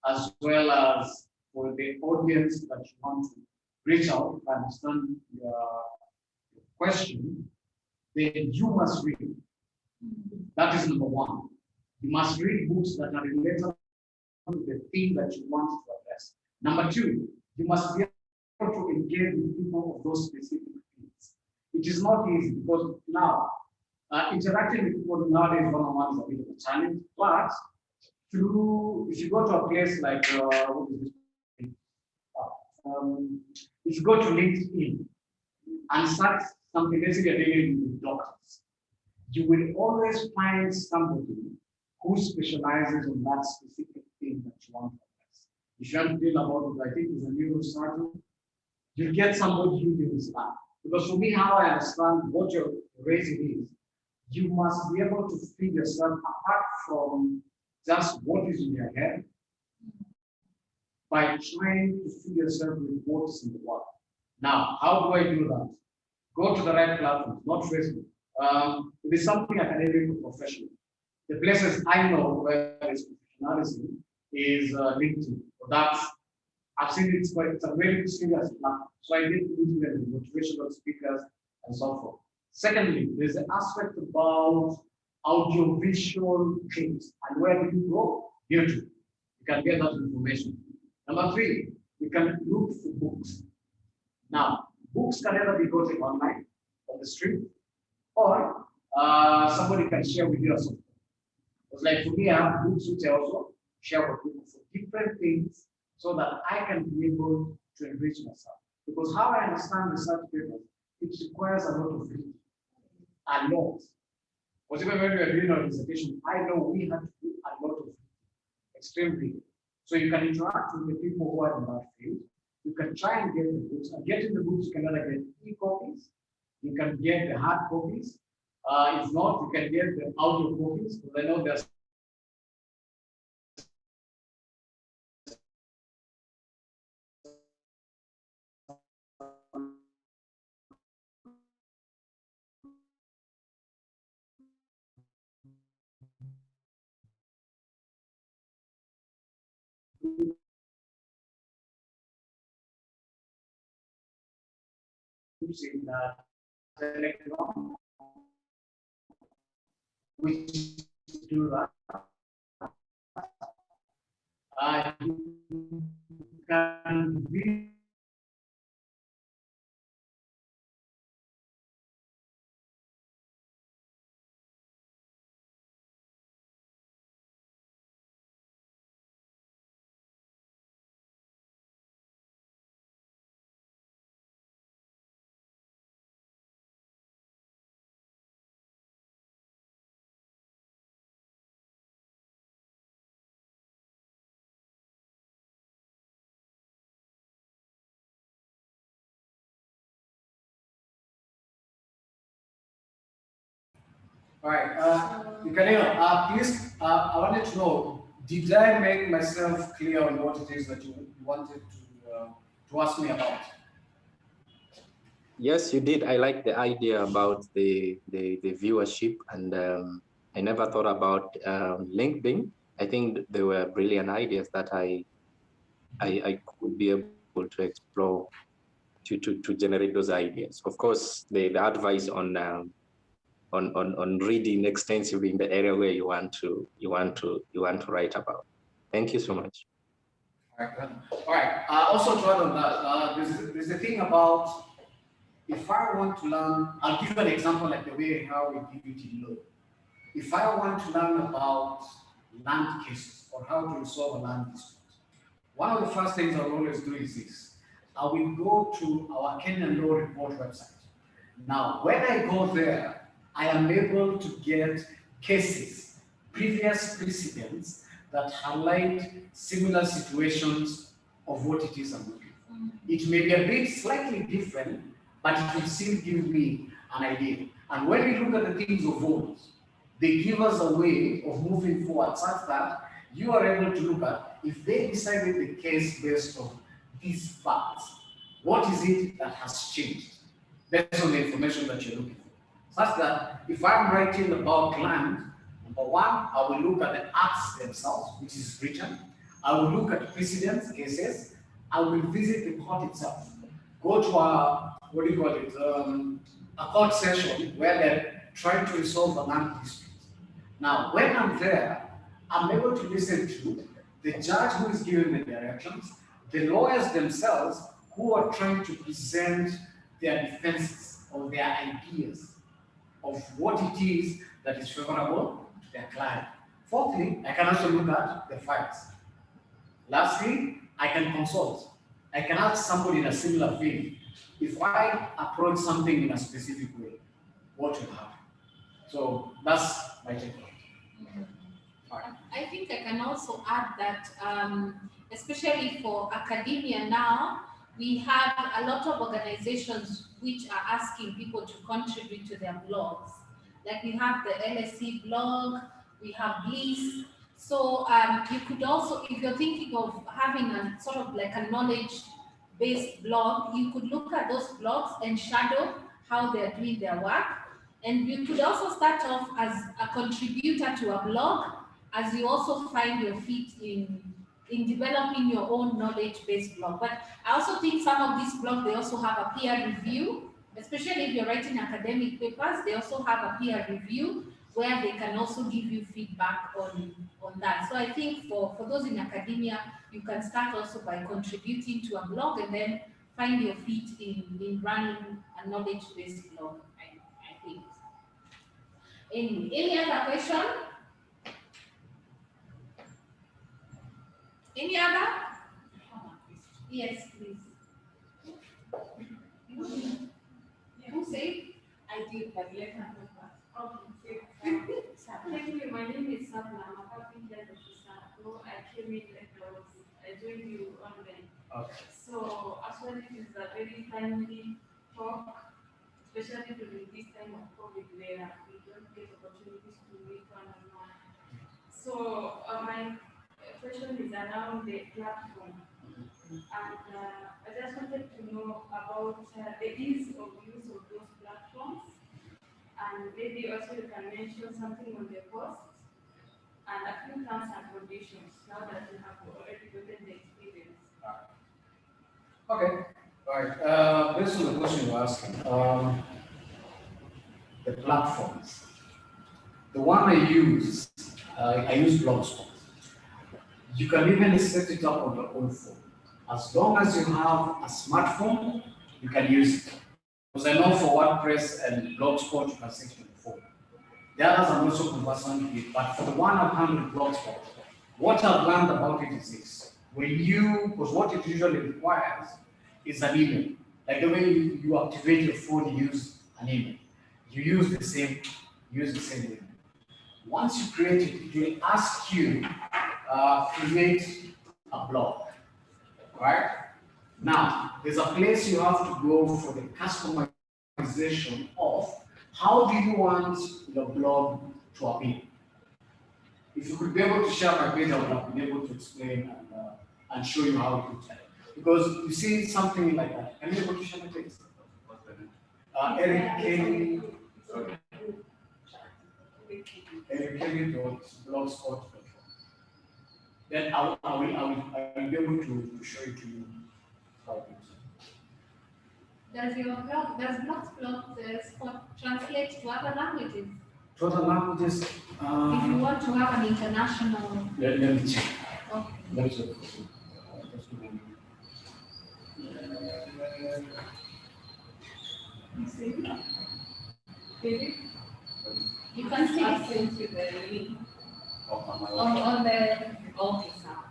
as well as for the audience that you want to reach out, to understand your question, then you must read. That is number one. You must read books that are related to the theme that you want to address. Number two, you must be able to engage with people of those specific fields. It is not easy because now interacting with people nowadays one-on-one is a bit of a challenge, but if you go to a place like if you go to LinkedIn and start something, basically you're dealing with doctors, you will always find somebody who specializes on that specific thing that you want to address. If you want to deal about what I think is a neurosurgeon, you get somebody who deals that. Because for me, how I understand what you're raising is, you must be able to feed yourself apart from just what is in your head by trying to feed yourself with what is in the world. Now, how do I do that? Go to the right platform, not Facebook. It is something academic or professional. The places I know where there is professionalism is LinkedIn. So that's I've seen it's a very good speakers now. So I did implement motivational speakers and so forth. Secondly, there's an aspect about audiovisual things. And where do you go? YouTube. You can get that information. Number three, you can look for books. Now, books can either be gotten online on the street, or somebody can share with you or something. It's like for me, I have books which I also share with people for different things so that I can be able to enrich myself. Because how I understand research papers, it requires a lot of reading, a lot. Because even when we are doing our dissertation, I know we have to do a lot of reading, extreme reading. So you can interact with the people who are in that field. You can try and get the books. And getting the books, you can either get e-copies, you can get the hard copies. If not, you can get the audio copies. Because I know there's in Telegram, which do that. You can read All right, Keli, please, I wanted to know, did I make myself clear on what it is that you wanted to ask me about? Yes, you did. I like the idea about the viewership, and I never thought about LinkedIn. I think they were brilliant ideas that I could be able to explore to generate those ideas. Of course, the advice on reading extensively in the area where you want to write about. Thank you so much. All right, all right. Also to add on that, there's a thing about if I want to learn, I'll give you an example like the way how we give it in law. If I want to learn about land cases or how to resolve a land dispute, one of the first things I'll always do is this. I will go to our Kenyan Law Report website. Now, when I go there, I am able to get cases, previous precedents that highlight similar situations of what it is I'm looking for. It may be a bit slightly different, but it will still give me an idea. And when we look at the things of old, they give us a way of moving forward such that you are able to look at if they decided the case based on these facts, what is it that has changed based on the information that you're looking for? Such that if I'm writing about land, number one, I will look at the acts themselves, which is written. I will look at precedents, cases. I will visit the court itself. Go to a court session where they're trying to resolve a land dispute. Now, when I'm there, I'm able to listen to the judge who is giving the directions, the lawyers themselves who are trying to present their defenses or their ideas of what it is that is favorable to their client. Fourthly, I can also look at the facts. Lastly, I can consult. I can ask somebody in a similar field, if I approach something in a specific way, what will happen? So that's my take on it. I think I can also add that, especially for academia now, we have a lot of organizations which are asking people to contribute to their blogs. Like we have the LSE blog, we have Bliss. So you could also, if you're thinking of having a sort of like a knowledge-based blog, you could look at those blogs and shadow how they're doing their work. And you could also start off as a contributor to a blog, as you also find your feet in in developing your own knowledge-based blog. But I also think some of these blogs, they also have a peer review, especially if you're writing academic papers, they also have a peer review where they can also give you feedback on that. So I think for those in academia, you can start also by contributing to a blog and then find your feet in running a knowledge-based blog, I think. Any other question? Any other? Yes, please. Who said? I did, but let her go first. Okay. Thank you. My name is Sabna. I'm a carpenter officer. So I came in like I joined you online. Okay. So actually, it is a very timely talk, especially during this time of COVID where we don't get opportunities to meet one on one. So my question is around the platform. And I just wanted to know about the ease of use of those platforms. And maybe also you can mention something on the costs and a few terms and conditions now that you have already gotten the experience. Okay. All right. Based on the question you're asking, the platforms. The one I use Blogspot. You can even set it up on your own phone. As long as you have a smartphone, you can use it. Because I know for WordPress and Blogspot, you can set it on the phone. The others I'm also conversant with, but for the one I've handled Blogspot, what I've learned about it is this. Because what it usually requires is an email. Like the way you activate your phone, you use an email. You use the same email. Once you create it, it will ask you create a blog, right? Now, there's a place you have to go for the customization of how do you want your blog to appear. If you could be able to share my page, I would have been able to explain and show you how it looks like. Because you see something like that. Am I able to share my page? Erick, Keli, Erick, Keli.blogspot.com. Then I will be able to show it to you how it looks. Does Blogspot translate to other languages? To other languages, If you want to have an international. let me check. Okay. Let me check. You can see it sent you the link on the office app.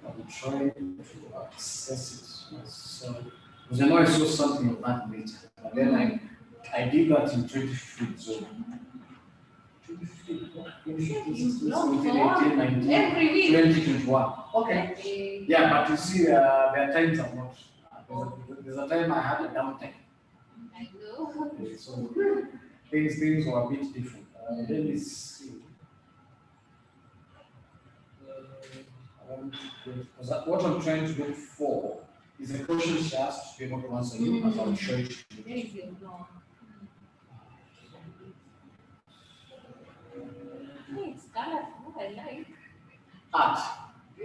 I'm trying to access it myself. Because I know I saw something of that later. But then I did that in 2015. So 2015, 19, Every week. 2021. Okay. Yeah, but you see, there are times I'm not. There's a time I had a downtime. I know. So things were a bit different. Let me see. Because what I'm trying to look for is a question she asked to be able to answer you, as I'll show it to you. There you go. It's colorful, I like. Art.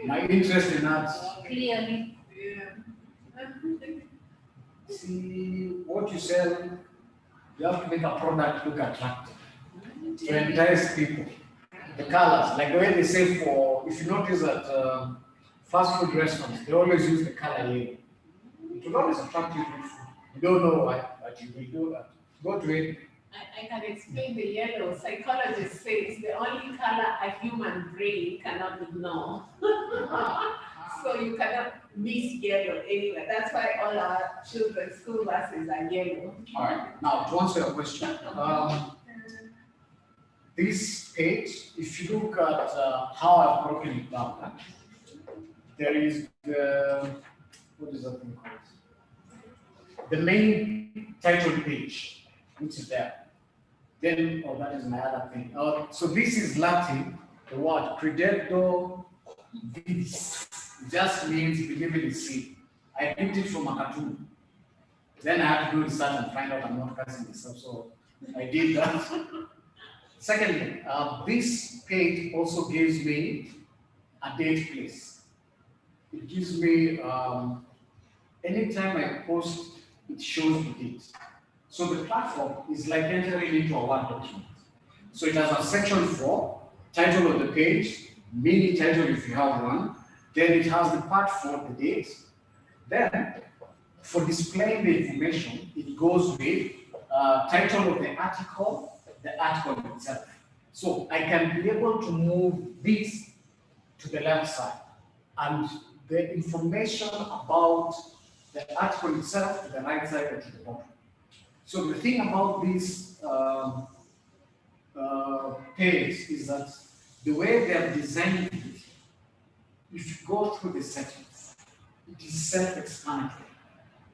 My interest in art. Clearly. See, what you sell, you have to make a product look attractive to entice people. The colors, like the way they say if you notice at fast food restaurants, they always use the color yellow. It will always attract you to food. You don't know why, but you will do that. Go to it. I can explain the yellow. Psychologists say it's the only color a human brain cannot ignore. So you cannot miss yellow anywhere. That's why all our children's school buses are yellow. All right. Now, to answer your question, this page, if you look at how I've broken it down, there is what is that thing called? The main title page, which is there. Then, that is my other thing. So this is Latin, the word credeto vidis. It just means believe in the sea. I picked it from a cartoon. Then I have to do research and find out I'm not cursing myself, so I did that. Secondly, this page also gives me a date place. It gives me, anytime I post, it shows the date. So the platform is like entering into a Word document. So it has a section for title of the page, mini title if you have one. Then it has the part for the date. Then for displaying the information, it goes with title of the article itself. So I can be able to move this to the left side and the information about the article itself to the right side or to the bottom. So the thing about this page is that the way they have designed it, if you go through the settings, it is self-explanatory.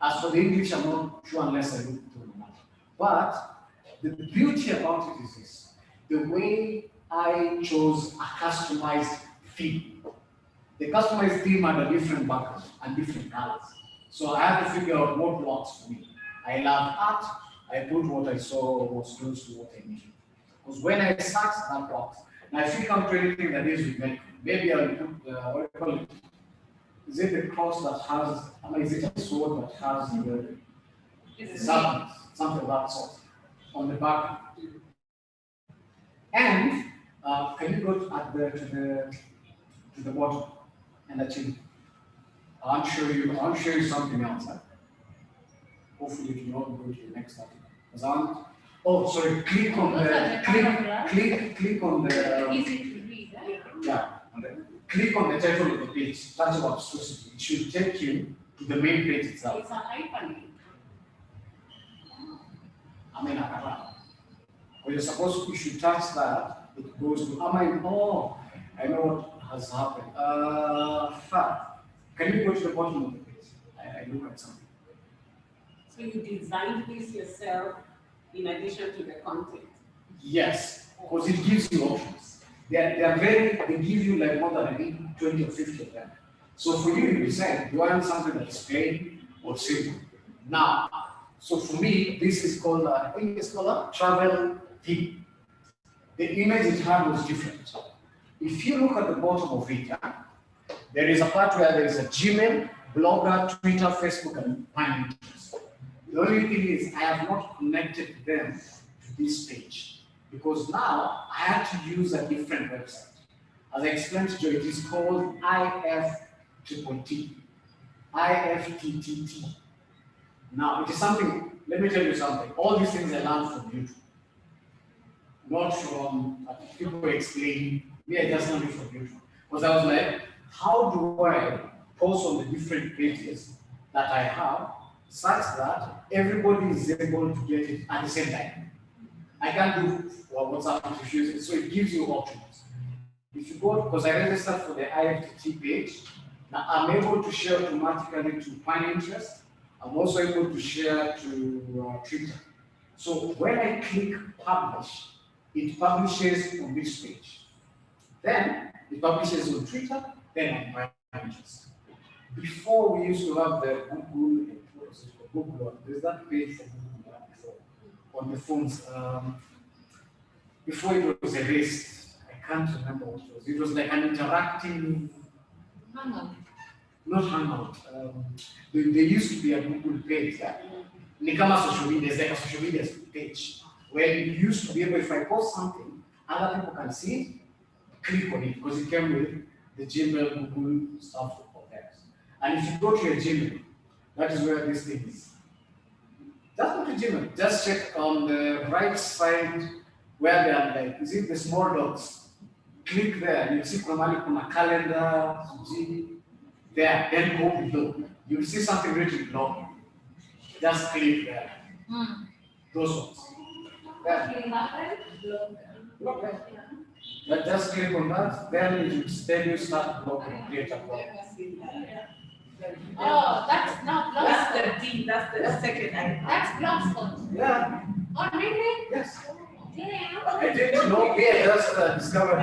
As for the English, I'm not sure unless I look through that. But the beauty about it is this: the way I chose a customized theme. The customized theme had a different background and different colors. So I had to figure out what works for me. I love art. I put what I saw was close to what I needed. Because when I search that box, and I figure out anything that is with medical, maybe I'll put what do you call it? Is it the cross that has, is it a sword that has the something of that sort on the back? And can you go to the bottom and achieve? I'll show you something else. Huh? Hopefully it will not go to the next article. Oh, sorry. Click on the click on the Easy to read, right? yeah. Click on the title of the page. That's what supposed to be. It should take you to the main page itself. It's an icon. When you should touch that, it goes to I know what has happened. Can you go to the bottom of the page? I look at something. So you designed this yourself in addition to the content? Yes, because it gives you options. They give you like more than 20 or 50 of them. So for you decide, do I want something that is plain or simple? Now, so for me, this is called, I think it's called a travel theme. The image it had was different. If you look at the bottom of it, there is a part where there is a Gmail, Blogger, Twitter, Facebook, and Pinterest. The only thing is I have not connected them to this page because now I had to use a different website. As I explained to you, it is called IFTTT. IFTTT. Now, it is something, let me tell you something. All these things I learned from YouTube. Not from people explaining. Me, I just learned it from YouTube. Because I was like, how do I post on the different pages that I have such that everybody is able to get it at the same time? I can't do WhatsApp issues, so it gives you options. If you go, because I registered for the IFTT page, now I'm able to share automatically to Pinterest. I'm also able to share to Twitter. So when I click publish, it publishes on this page. Then it publishes on Twitter, then on Pinterest. Before we used to have the Google, there's that page for Google before, on the phones. Before it was erased, I can't remember what it was. It was like an interacting Hangout. not Hangout. There used to be a Google page that Nikama social media is like a social media page where you used to be able, if I post something, other people can see it, click on it because it came with the Gmail, Google stuff for that. And if you go to your Gmail, that is where this thing is. Just go to Gmail. Just check on the right side where they are like, is it the small dots? Click there, you see kuna calendar, there, then go below. You'll see something written below. Just click there. Those ones. There. But just click on that, then it will tell you start blocking, create a block. Oh, that's not Blogspot. That's the second icon. That's Blogspot. Yeah. Oh, really? Yes. Damn. I didn't know. Yeah, just discovered.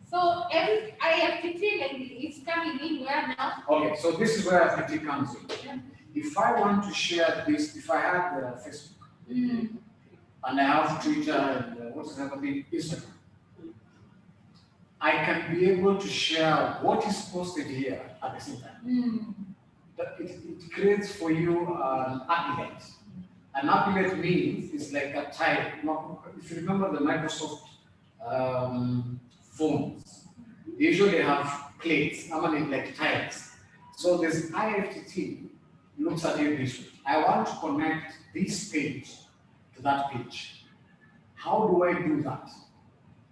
So every IFTT like it's coming in where now? Okay, so this is where FTT comes in. if I want to share this, if I have Facebook and I have Twitter and what's the other thing, Instagram, I can be able to share what is posted here at the same time. It creates for you an applet. An applet means it's like a tile. If you remember the Microsoft phones, they usually have plates, I mean like tiles. So this IFTT looks at it this way. I want to connect this page to that page. How do I do that?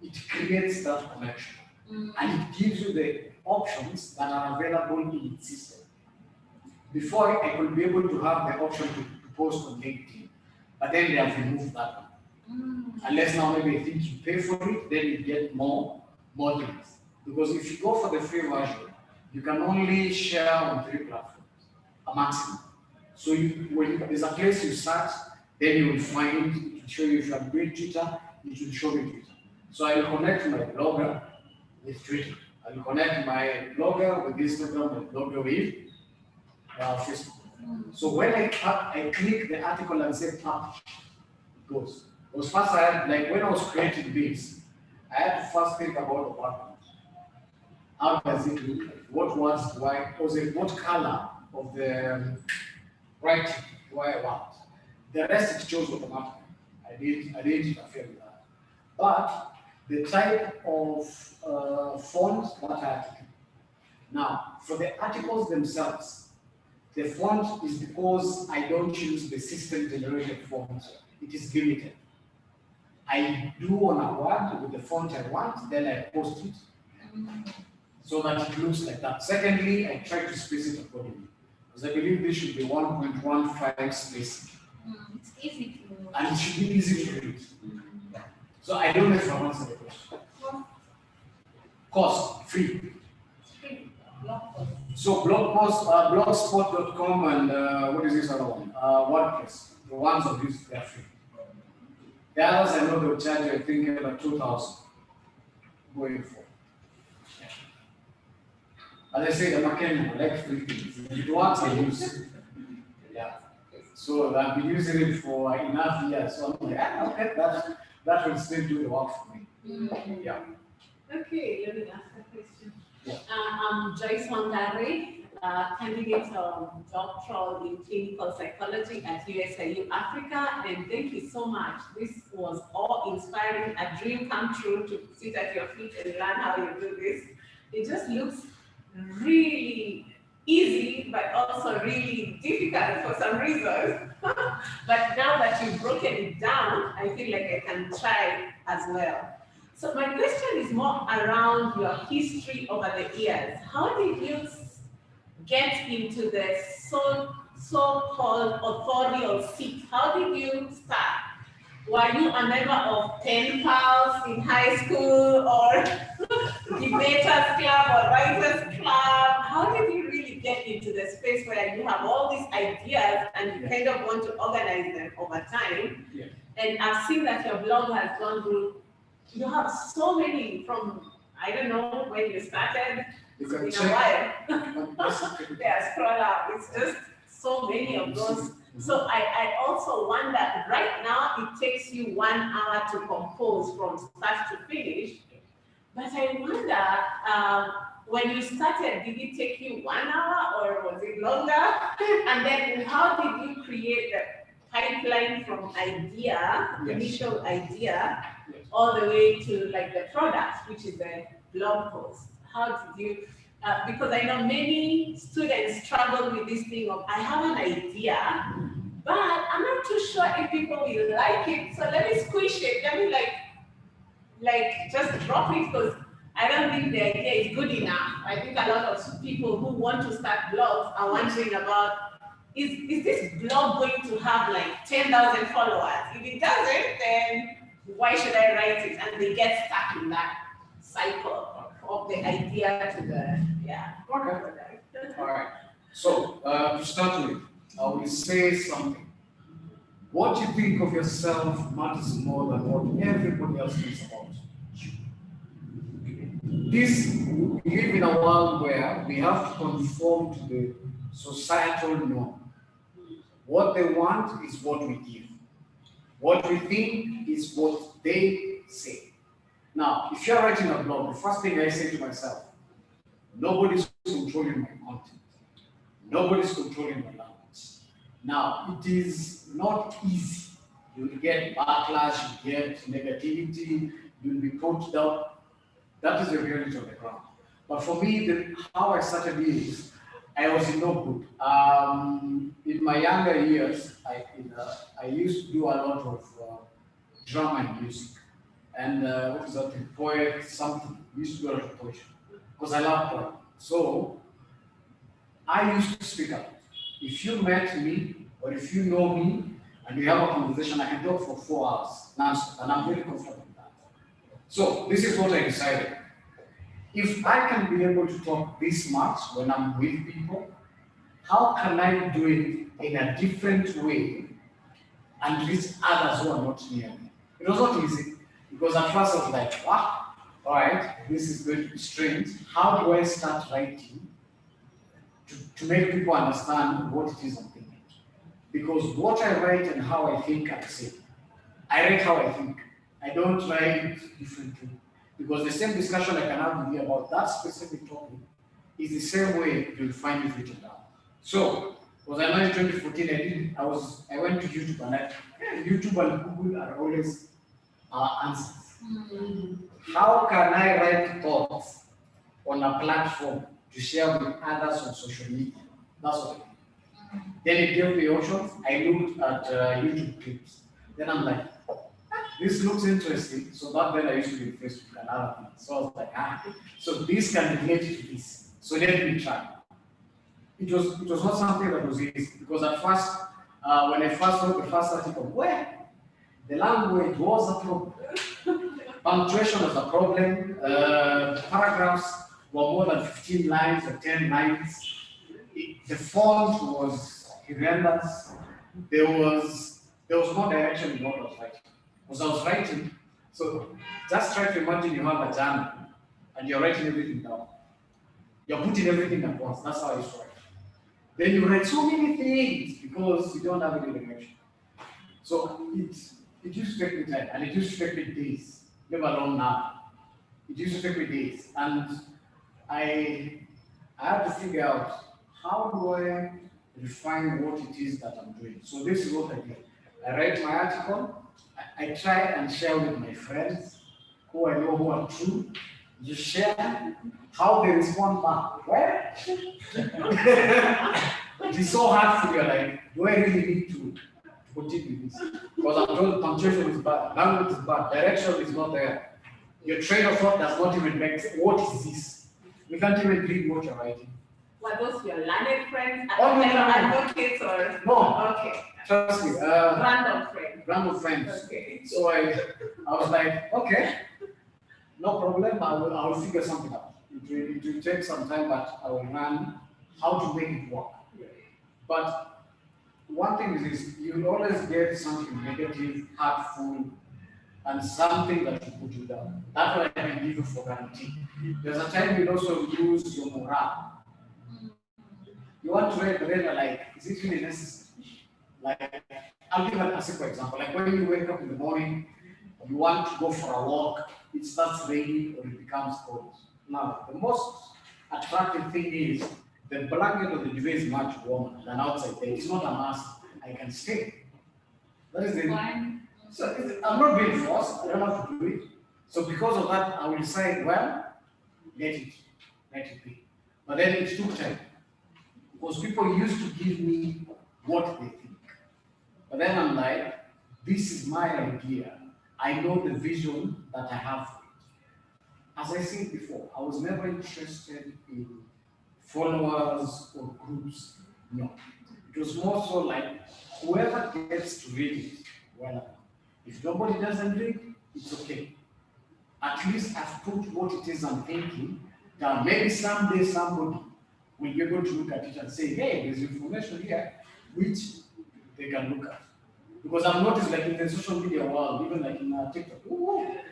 It creates that connection. And it gives you the options that are available in the system. Before, I could be able to have the option to post on LinkedIn, but then they have removed that one. Unless now maybe I think you pay for it, then you get more things. Because if you go for the free version, you can only share on 3 platforms, a maximum. So when there's a place you search, then you will find, it will show you if you are doing Twitter, it will show you Twitter. So I will connect my blogger with Twitter. I will connect my blogger with Instagram, my blogger with Facebook. So when I click the article and say publish, it goes. Because first I had, like when I was creating this, I had to first think about the background. How does it look like? What words do I, what color of the writing do I want? The rest it chose automatically. I didn't interfere with that. But the type of font that I had to do. Now, for the articles themselves, the font is because I don't use the system-generated font. It is limited. I do on a word with the font I want, then I post it so that it looks like that. Secondly, I try to space it accordingly because I believe this should be 1.15 spacing. It's easy to. And it should be easy to read. So I don't know if I answered the question. Cost, free. So blog post, blogspot.com and what is this other one? WordPress. The ones of these, they're free. The others I know they'll charge you, I think, about 2,000 going for. As I say, the mechanic, I like free things. If it works, I use. Yeah. So I've been using it for enough years. So I'm like, okay, that will still do the work for me. Yeah. Okay, let me ask a question. Yeah. I'm Joyce Wangari, candidate doctoral in clinical psychology at USIU Africa, and thank you so much. This was awe-inspiring, a dream come true to sit at your feet and learn how you do this. It just looks really easy, but also really difficult for some reasons. But now that you've broken it down, I feel like I can try as well. So my question is more around your history over the years. How did you get into the so-called authorial seat? How did you start? Were you a member of pen pals in high school or debaters club or writers club? How did you really get into the space where you have all these ideas and you kind of want to organize them over time? Yeah. And I've seen that your blog has gone through, you have so many from, I don't know when you started, You in can a check. while. Yeah, scroll up, it's just so many of those. So I also wonder, right now it takes you 1 hour to compose from start to finish, but I wonder, when you started, did it take you 1 hour or was it longer? And then how did you create the pipeline from idea, initial idea, all the way to like the product, which is the blog post? How did you, because I know many students struggle with this thing of, I have an idea, but I'm not too sure if people will like it. So let me squish it. Let me like just drop it because I don't think the idea is good enough. I think a lot of people who want to start blogs are wondering about, is this blog going to have like 10,000 followers? If it doesn't, then why should I write it? And they get stuck in that cycle of the idea to the, yeah. Okay. All right. So to start with, I will say something. What you think of yourself matters more than what everybody else thinks about you. We live in a world where we have to conform to the societal norm. What they want is what we give. What we think is what they say. Now, if you're writing a blog, the first thing I say to myself, nobody's controlling my content. Nobody's controlling my language. Now, it is not easy. You'll get backlash, you get negativity, you'll be put down. That is the reality of the ground. But for me, how I started is, I was in no good. In my younger years, I used to do a lot of drama and music. And what is that thing? Poet, something. We used to do a lot of poetry. Because I love poetry. So I used to speak up. If you met me, or if you know me, and we have a conversation, I can talk for 4 hours, nonstop, and I'm very comfortable with that. So this is what I decided. If I can be able to talk this much when I'm with people, how can I do it in a different way and reach others who are not near me? It was not easy, because at first I was like, wow, all right, this is going to be strange. How do I start writing to make people understand what it is I'm thinking? Because what I write and how I think are the same. I write how I think. I don't write differently. Because the same discussion I can have with you about that specific topic is the same way you'll find it written down. So, was I know in 2014, I went to YouTube, and YouTube and Google are always answers. How can I write thoughts on a platform to share with others on social media? That's what I did. Then it gave me options. I looked at YouTube clips. Then I'm like, this looks interesting. So back then I used to be on Facebook and other things. So I was like, so this can relate to this. So let me try. It was not something that was easy, because at first, when I first wrote the first article, the language was a problem. Punctuation was a problem. Paragraphs were more than 15 lines or 10 lines. The font was horrendous. There was no direction in what I was writing. Because I was writing, so just try to imagine you have a journal and you're writing everything down. You're putting everything at once. That's how I used to write. Then you write so many things because you don't have any direction. So it used to take me time, and it used to take me days, never alone now. It used to take me days, and I had to figure out, how do I refine what it is that I'm doing. So this is what I did. I write my article, I try and share with my friends who I know who are true. You share how they respond back. Well, it is so hard for you. Like, do I really need to continue this? Because I'm told punctuation is bad, language is bad, direction is not there. Your train of thought does not even make sense. What is this? We can't even read what you're writing. Were those your learned friends? Oh, no. Advocates or? No. Okay. Trust me. Random friends. Random friends. Okay. So I was like, okay, no problem. I will figure something out. It will take some time, but I will learn how to make it work. But one thing is this: you'll always get something negative, hurtful, and something that will put you down. That's what I can give you for guarantee. There's a time you'll also lose your morale. You want to write, but then you're like, is it really necessary? Like, I'll give a simple example. Like when you wake up in the morning, you want to go for a walk, it starts raining or it becomes cold. Now, the most attractive thing is the blanket of the duvet is much warmer than outside there. It's not a must. I can stay. That is it. So I'm not being forced. I don't have to do it. So because of that, I will decide, well, let it be. But then it took time. Because people used to give me what they think. But then I'm like, this is my idea. I know the vision that I have for it. As I said before, I was never interested in followers or groups. No. It was more so like, whoever gets to read it, well, if nobody doesn't read, it's okay. At least I've put what it is I'm thinking, that maybe someday somebody will be able to look at it and say, hey, there's information here which they can look at. Because I've noticed, like in the social media world, even like in TikTok,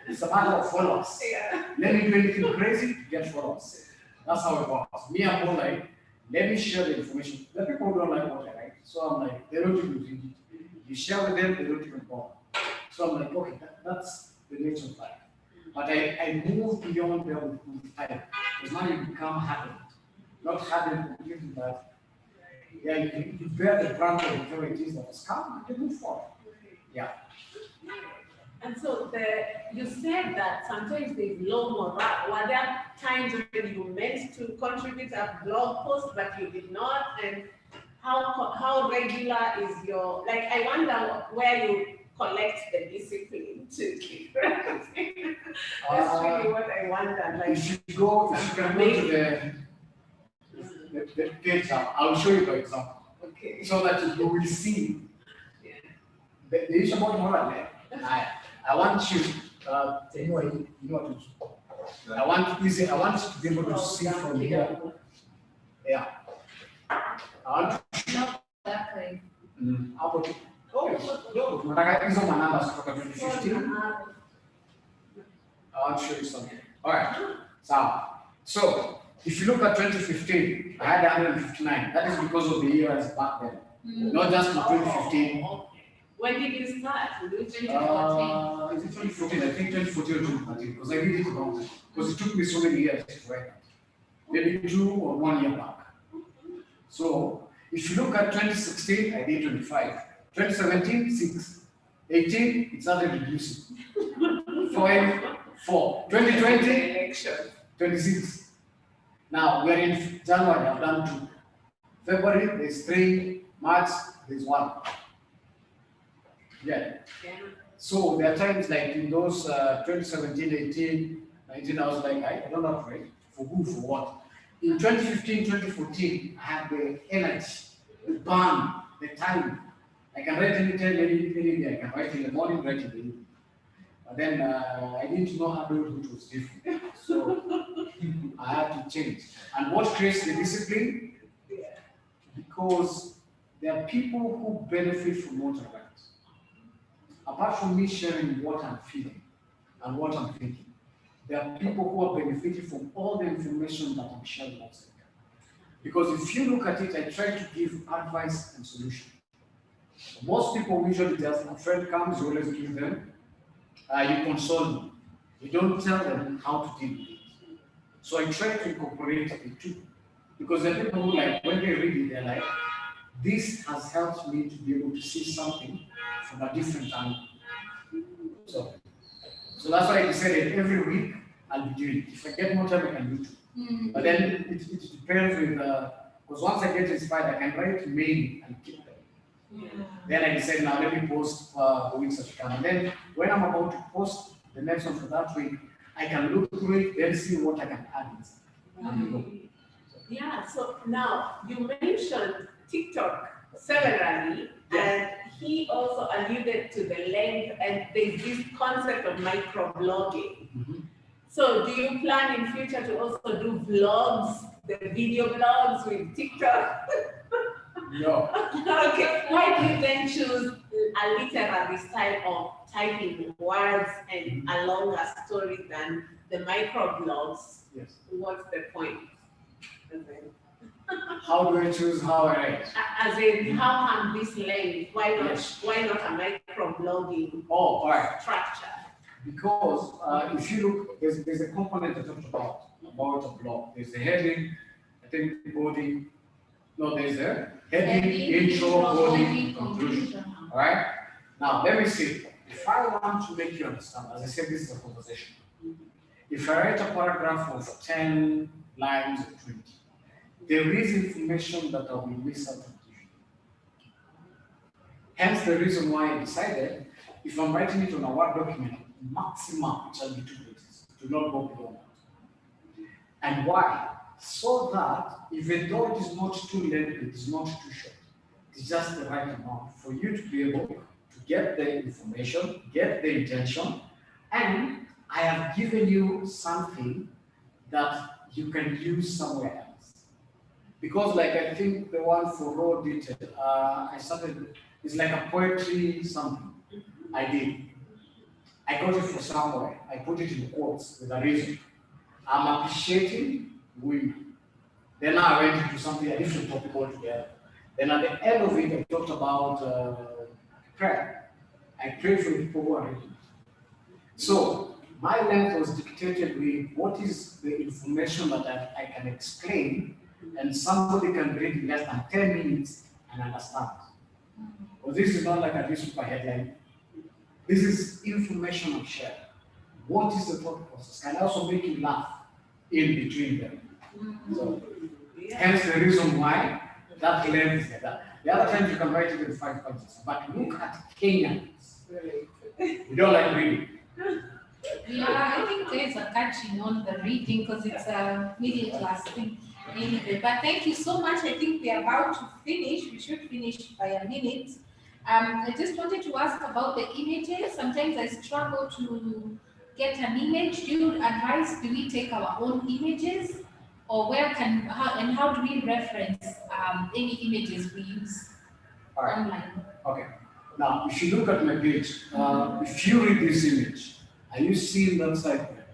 it's a matter of followers. Yeah. Let me do anything crazy to get followers. That's how it works. Me, I'm more like, let me share the information. The people who don't like what I write, So I'm like, they don't even read it. You share with them, they don't even bother. So I'm like, okay, that's the nature of life. But I move beyond there with time. Because now you become habit. Not habit completely, but yeah, you bear the brunt of whatever it is that has come and you move forward. Yeah. And so you said that sometimes there's low morale. Were there times when you meant to contribute a blog post but you did not? And how regular is your, like, I wonder where you collect the discipline to keep writing. That's really what I wonder. Like, If you can go to the page, I'll show you by example. Okay. So that you will see Yeah. the issue about moral. I want you, you know what to do. I want you to be able to see from here. Yeah. I want That way. how about tunataka hizo manamba kutoka 2015. I want to show you something. All right. So if you look at 2015, I had 159. That is because of the years back then. Not just in 2015. When did you start? Is it 2014? I think 2014 or 2013. Because I did it long time. Because it took me so many years to write that. Maybe 2 or 1 year back. So if you look at 2016, I did 25. 2017, 6. 18, it started reducing. 5, 4. 2020, 26. Now we're in January, I've done 2. February, there's 3. March, there's 1. Yeah. So there are times like in those 2017, 18, 19, I was like, I don't know, right? For who, for what? In 2015, 2014, I had the energy, the burn, the time. I can write any time, any day. I can write in the morning, write in the evening. But then I need to know how to do it, which was different. So I had to change. And what creates the discipline? Because there are people who benefit from what I write. Apart from me sharing what I'm feeling and what I'm thinking, there are people who are benefiting from all the information that I'm sharing outside. Because if you look at it, I try to give advice and solution. Most people usually just, a friend comes, you always give them, you console them. You don't tell them how to deal with it. So I try to incorporate it too. Because there are people who, like, when they read it, they're like, this has helped me to be able to see something from a different angle. So that's why I decided every week I'll be doing it. If I get more time, I can do it. But then it depends with, because once I get inspired, I can write mail and keep them. Yeah. Then I decide now, let me post the weeks that come. And then when I'm about to post the next one for that week, I can look through it, then see what I can add inside. Yeah, so now you mentioned TikTok severally, and he also alluded to the length, and there's this concept of microblogging. So do you plan in future to also do vlogs, the video vlogs with TikTok? No. Okay, why do you then choose a literary style of typing words and a longer story than the microblogs? Yes. What's the point? How do I choose how I write? As in, how come this length? Why not a microblogging all right. structure? Because if you look, there's a component I talked about a blog. There's the heading, I think body. No, there's a heading, intro, body, conclusion. All right. Now let me see. If I want to make you understand, as I said, this is a conversation. If I write a paragraph of 10 lines or 20, there is information that I will miss out on. Hence the reason why I decided, if I'm writing it on a Word document, maximum it shall be 2 pages. Do not go beyond that. And why? So that even though it is not too lengthy, it is not too short, it's just the right amount for you to be able to get the information, get the intention, and I have given you something that you can use somewhere else. Because like I think the one for raw detail, I started, it's like a poetry something I did. I got it from somewhere. I put it in quotes with a reason. I'm appreciating women. Then I went into something, a different topic altogether. Then at the end of it, I talked about prayer. I prayed for the people who are reading. So my length was dictated with what is the information that I can explain, and somebody can read in less than 10 minutes and understand. Well, this is not like a newspaper headline. This is information on share. What is the thought process? Can also make you laugh in between them. So, hence the reason why that length is like that. The other times you can write it in 5 pages, but look at Kenyans. You don't like reading. Yeah, I think there's a catching on the reading because it's a middle class thing. Anyway, but thank you so much. I think we're about to finish. We should finish by a minute. I just wanted to ask about the images. Sometimes I struggle to get an image. Do you advise, do we take our own images? Or how do we reference any images we use All right. online? Okay. Now, if you look at my page, if you read this image, are you seeing that site there?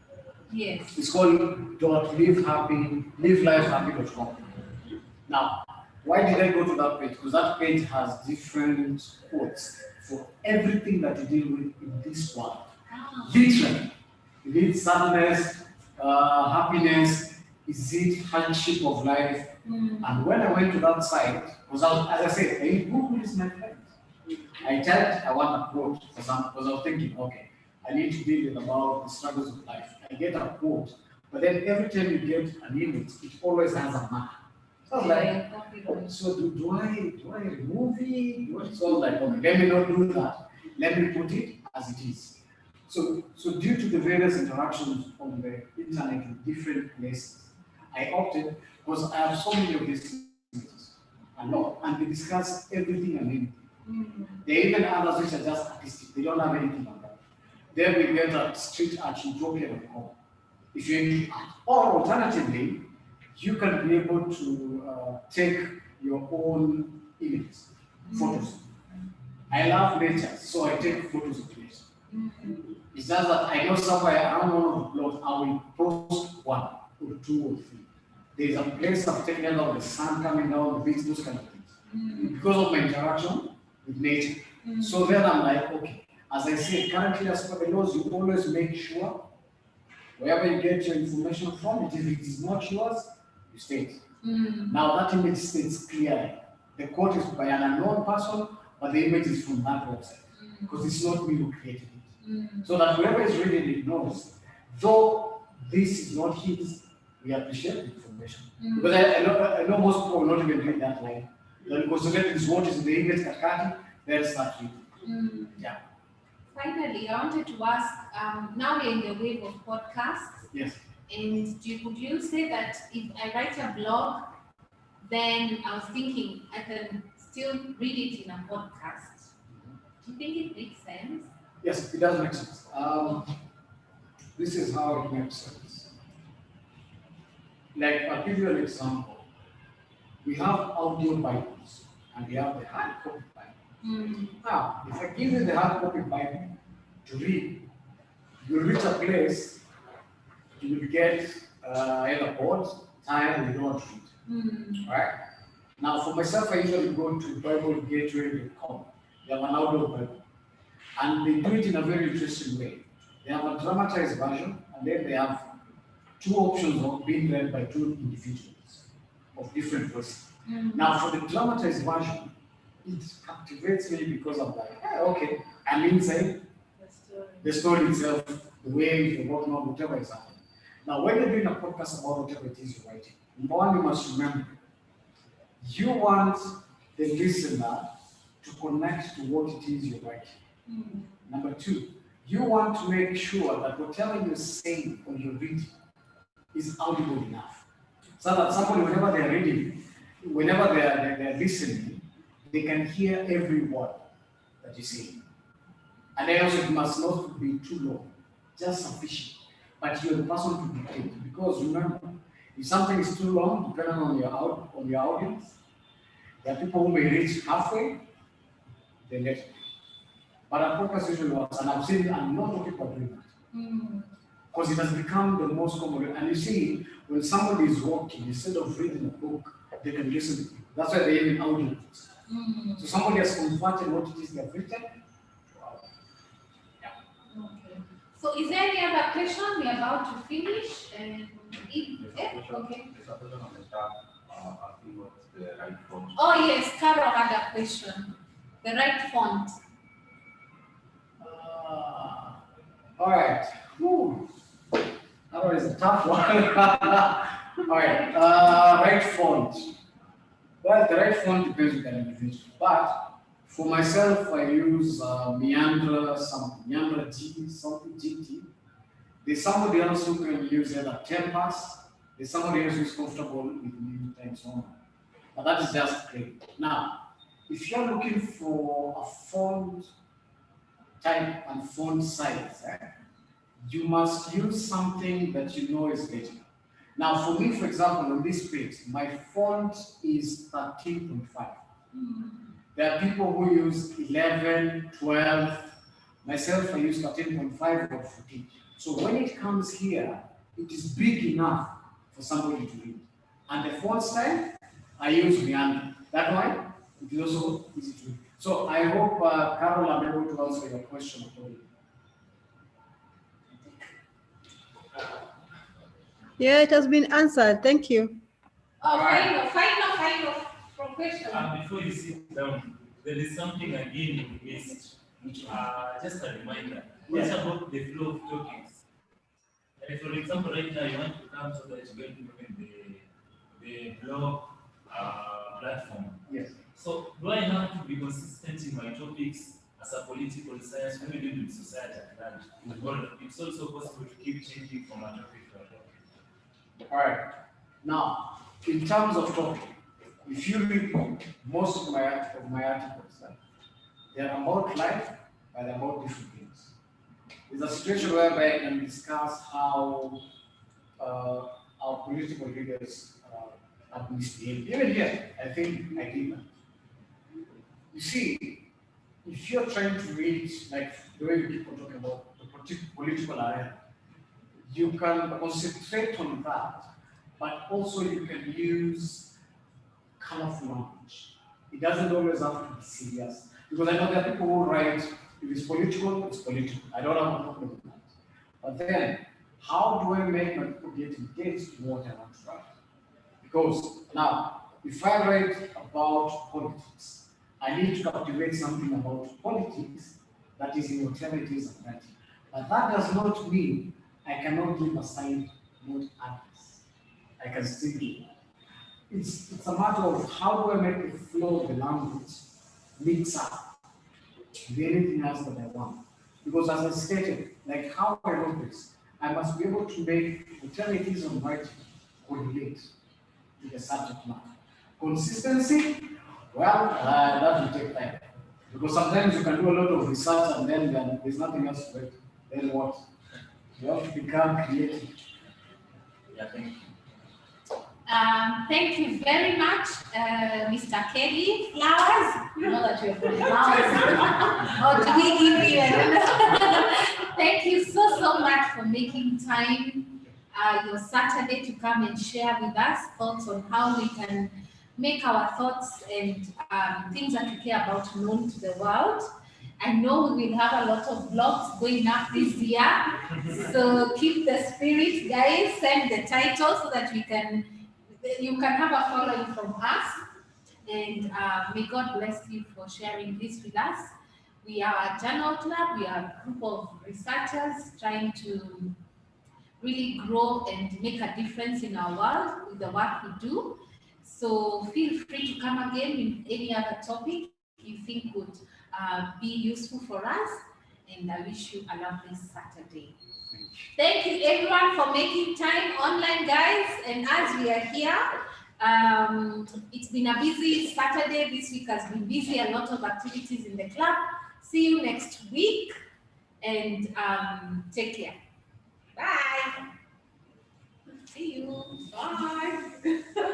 Yes. It's called livelifehappy.com. Now, why did I go to that page? Because that page has different quotes for everything that you deal with in this world. Literally. Is it sadness, happiness? Is it hardship of life? And when I went to that site, because as I said, Google is my friend. I typed, I want a quote for something, because I was thinking, okay, I need to deal with about the struggles of life. I get a quote, but then every time you get an image, it always has a mark. So I was like, so do I remove it? So I was like, okay, let me not do that. Let me put it as it is. So due to the various interactions on the internet in different places, I opted, because I have so many of these images, a lot, and they discuss everything and anything. There are even others which are just artistic, they don't have anything like that. Then we get at streetartutopia.com if you're into art. Or alternatively, you can be able to take your own images, photos. I love nature, so I take photos of nature. It's just that I know somewhere around one of the blogs, I will post 1 or 2 or 3. There's a place I've taken out of the sun coming down, the beach, those kind of things. Because of my interaction with nature. So then I'm like, okay, as I said, currently as per the laws, you always make sure wherever you get your information from, if it is not yours, you state. Now that image states clearly. The quote is by an unknown person, but the image is from that website. Because it's not me who created it. So that whoever is reading it knows, though this is not his, we appreciate the information. Because I know most people will not even read that line. They'll concentrate on what is in the image katikati, then start reading. Yeah. Finally, I wanted to ask, now we're in the wave of podcasts. Yes. And would you say that if I write a blog, then I was thinking I can still read it in a podcast? Do you think it makes sense? Yes, it does make sense. This is how it makes sense. Like, I'll give you an example. We have audio Bibles and we have the hard copy Bible. Now, if I give you the hard copy Bible to read, you'll reach a place, you will get either bored, tired, and you don't want to read. Right? Now, for myself, I usually go to BibleGateway.com. They have an audio Bible. And they do it in a very interesting way. They have a dramatized version, and then they have 2 options of being read by 2 individuals of different voices. Now, for the dramatized version, it captivates me because I'm like, okay, I'm inside the story itself, the way, the whatnot, whatever is happening. Now, when you're doing a podcast about whatever it is you're writing, number one, you must remember, you want the listener to connect to what it is you're writing. Number 2, you want to make sure that whatever you're saying or you're reading is audible enough. So that somebody, whenever they're reading, whenever they're listening, they can hear every word that you say. And then also it must not be too long, just sufficient. But you're the person to dictate. Because remember, if something is too long, depending on your audience, there are people who may reach halfway, they let it. But a podcast usually works, and I've seen a lot of people doing that. Because it has become the most common. And you see, when somebody is walking, instead of reading a book, they can listen to. That's why they even audio it. So somebody has converted what it is they have written. Wow. Okay. So is there any other question? We're about to finish. And okay. There's a question on the chat asking what's the right font. Oh yes, Carol had a question. The right font. All right. Whew. That one is a tough one. All right. Right font. Well, the right font depends on the individual. But for myself, I use Meandra, some Meandra G, something GT. There's somebody else who can use either Tempest. There's somebody else who's comfortable with New Times Roman. But that is just great. Now, if you're looking for a font type and font size, you must use something that you know is legible. Now, for me, for example, on this page, my font is 13.5. There are people who use 11, 12. Myself, I use 13.5 or 14. So when it comes here, it is big enough for somebody to read. And the font style, I use Meander. That one, it is also easy to read. So I hope, Carol, I'm able to answer your question accordingly. Yeah, it has been answered. Thank you. Oh, final question. Before you sit down, there is something again you missed. Just a reminder. What about the flow of topics? For example, right now you want to come so that you're going to open the blog platform. Yes. So do I have to be consistent in my topics as a political science when we deal with society at large? Or it's also possible to keep changing from a topic to a topic? All right. Now, in terms of topic, if you read most of my articles, they are about life, but they're about different things. There's a situation whereby I can discuss how our political leaders have misbehaved. Even here, I think I did that. You see, if you're trying to read, like the way you keep on talking about the political arena, you can concentrate on that, but also you can use colorful language. It doesn't always have to be serious. Because I know there are people who write, if it's political, it's political. I don't have a problem with that. But then, how do I make my people get engaged in what I want to write? Because now, if I write about politics, I need to captivate something about politics that is in whatever it is I'm writing. But that does not mean I cannot give a side note address. I can still do that. It's a matter of how do I make the flow of the language mix up with anything else that I want. Because as I stated, like how I wrote this, I must be able to make whatever it is I'm writing correlate to the subject matter. Consistency, well, that will take time. Because sometimes you can do a lot of research and then there's nothing else to it. Then what? You have to become creative. Yeah, thank you. Thank you very much, Mr. Keli. Flowers. You know that you're from flowers. Or do we give you? I don't know. Thank you so much for making time your Saturday to come and share with us thoughts on how we can make our thoughts and things that we care about known to the world. I know we will have a lot of blogs going up this year. So keep the spirit, guys. Send the title so that you can have a following from us. And may God bless you for sharing this with us. We are a journal club. We are a group of researchers trying to really grow and make a difference in our world with the work we do. So feel free to come again with any other topic you think would be useful for us. And I wish you a lovely Saturday. Thank you everyone for making time online, guys. And as we are here, it's been a busy Saturday. This week has been busy, a lot of activities in the club. See you next week and take care. Bye. See you. Bye.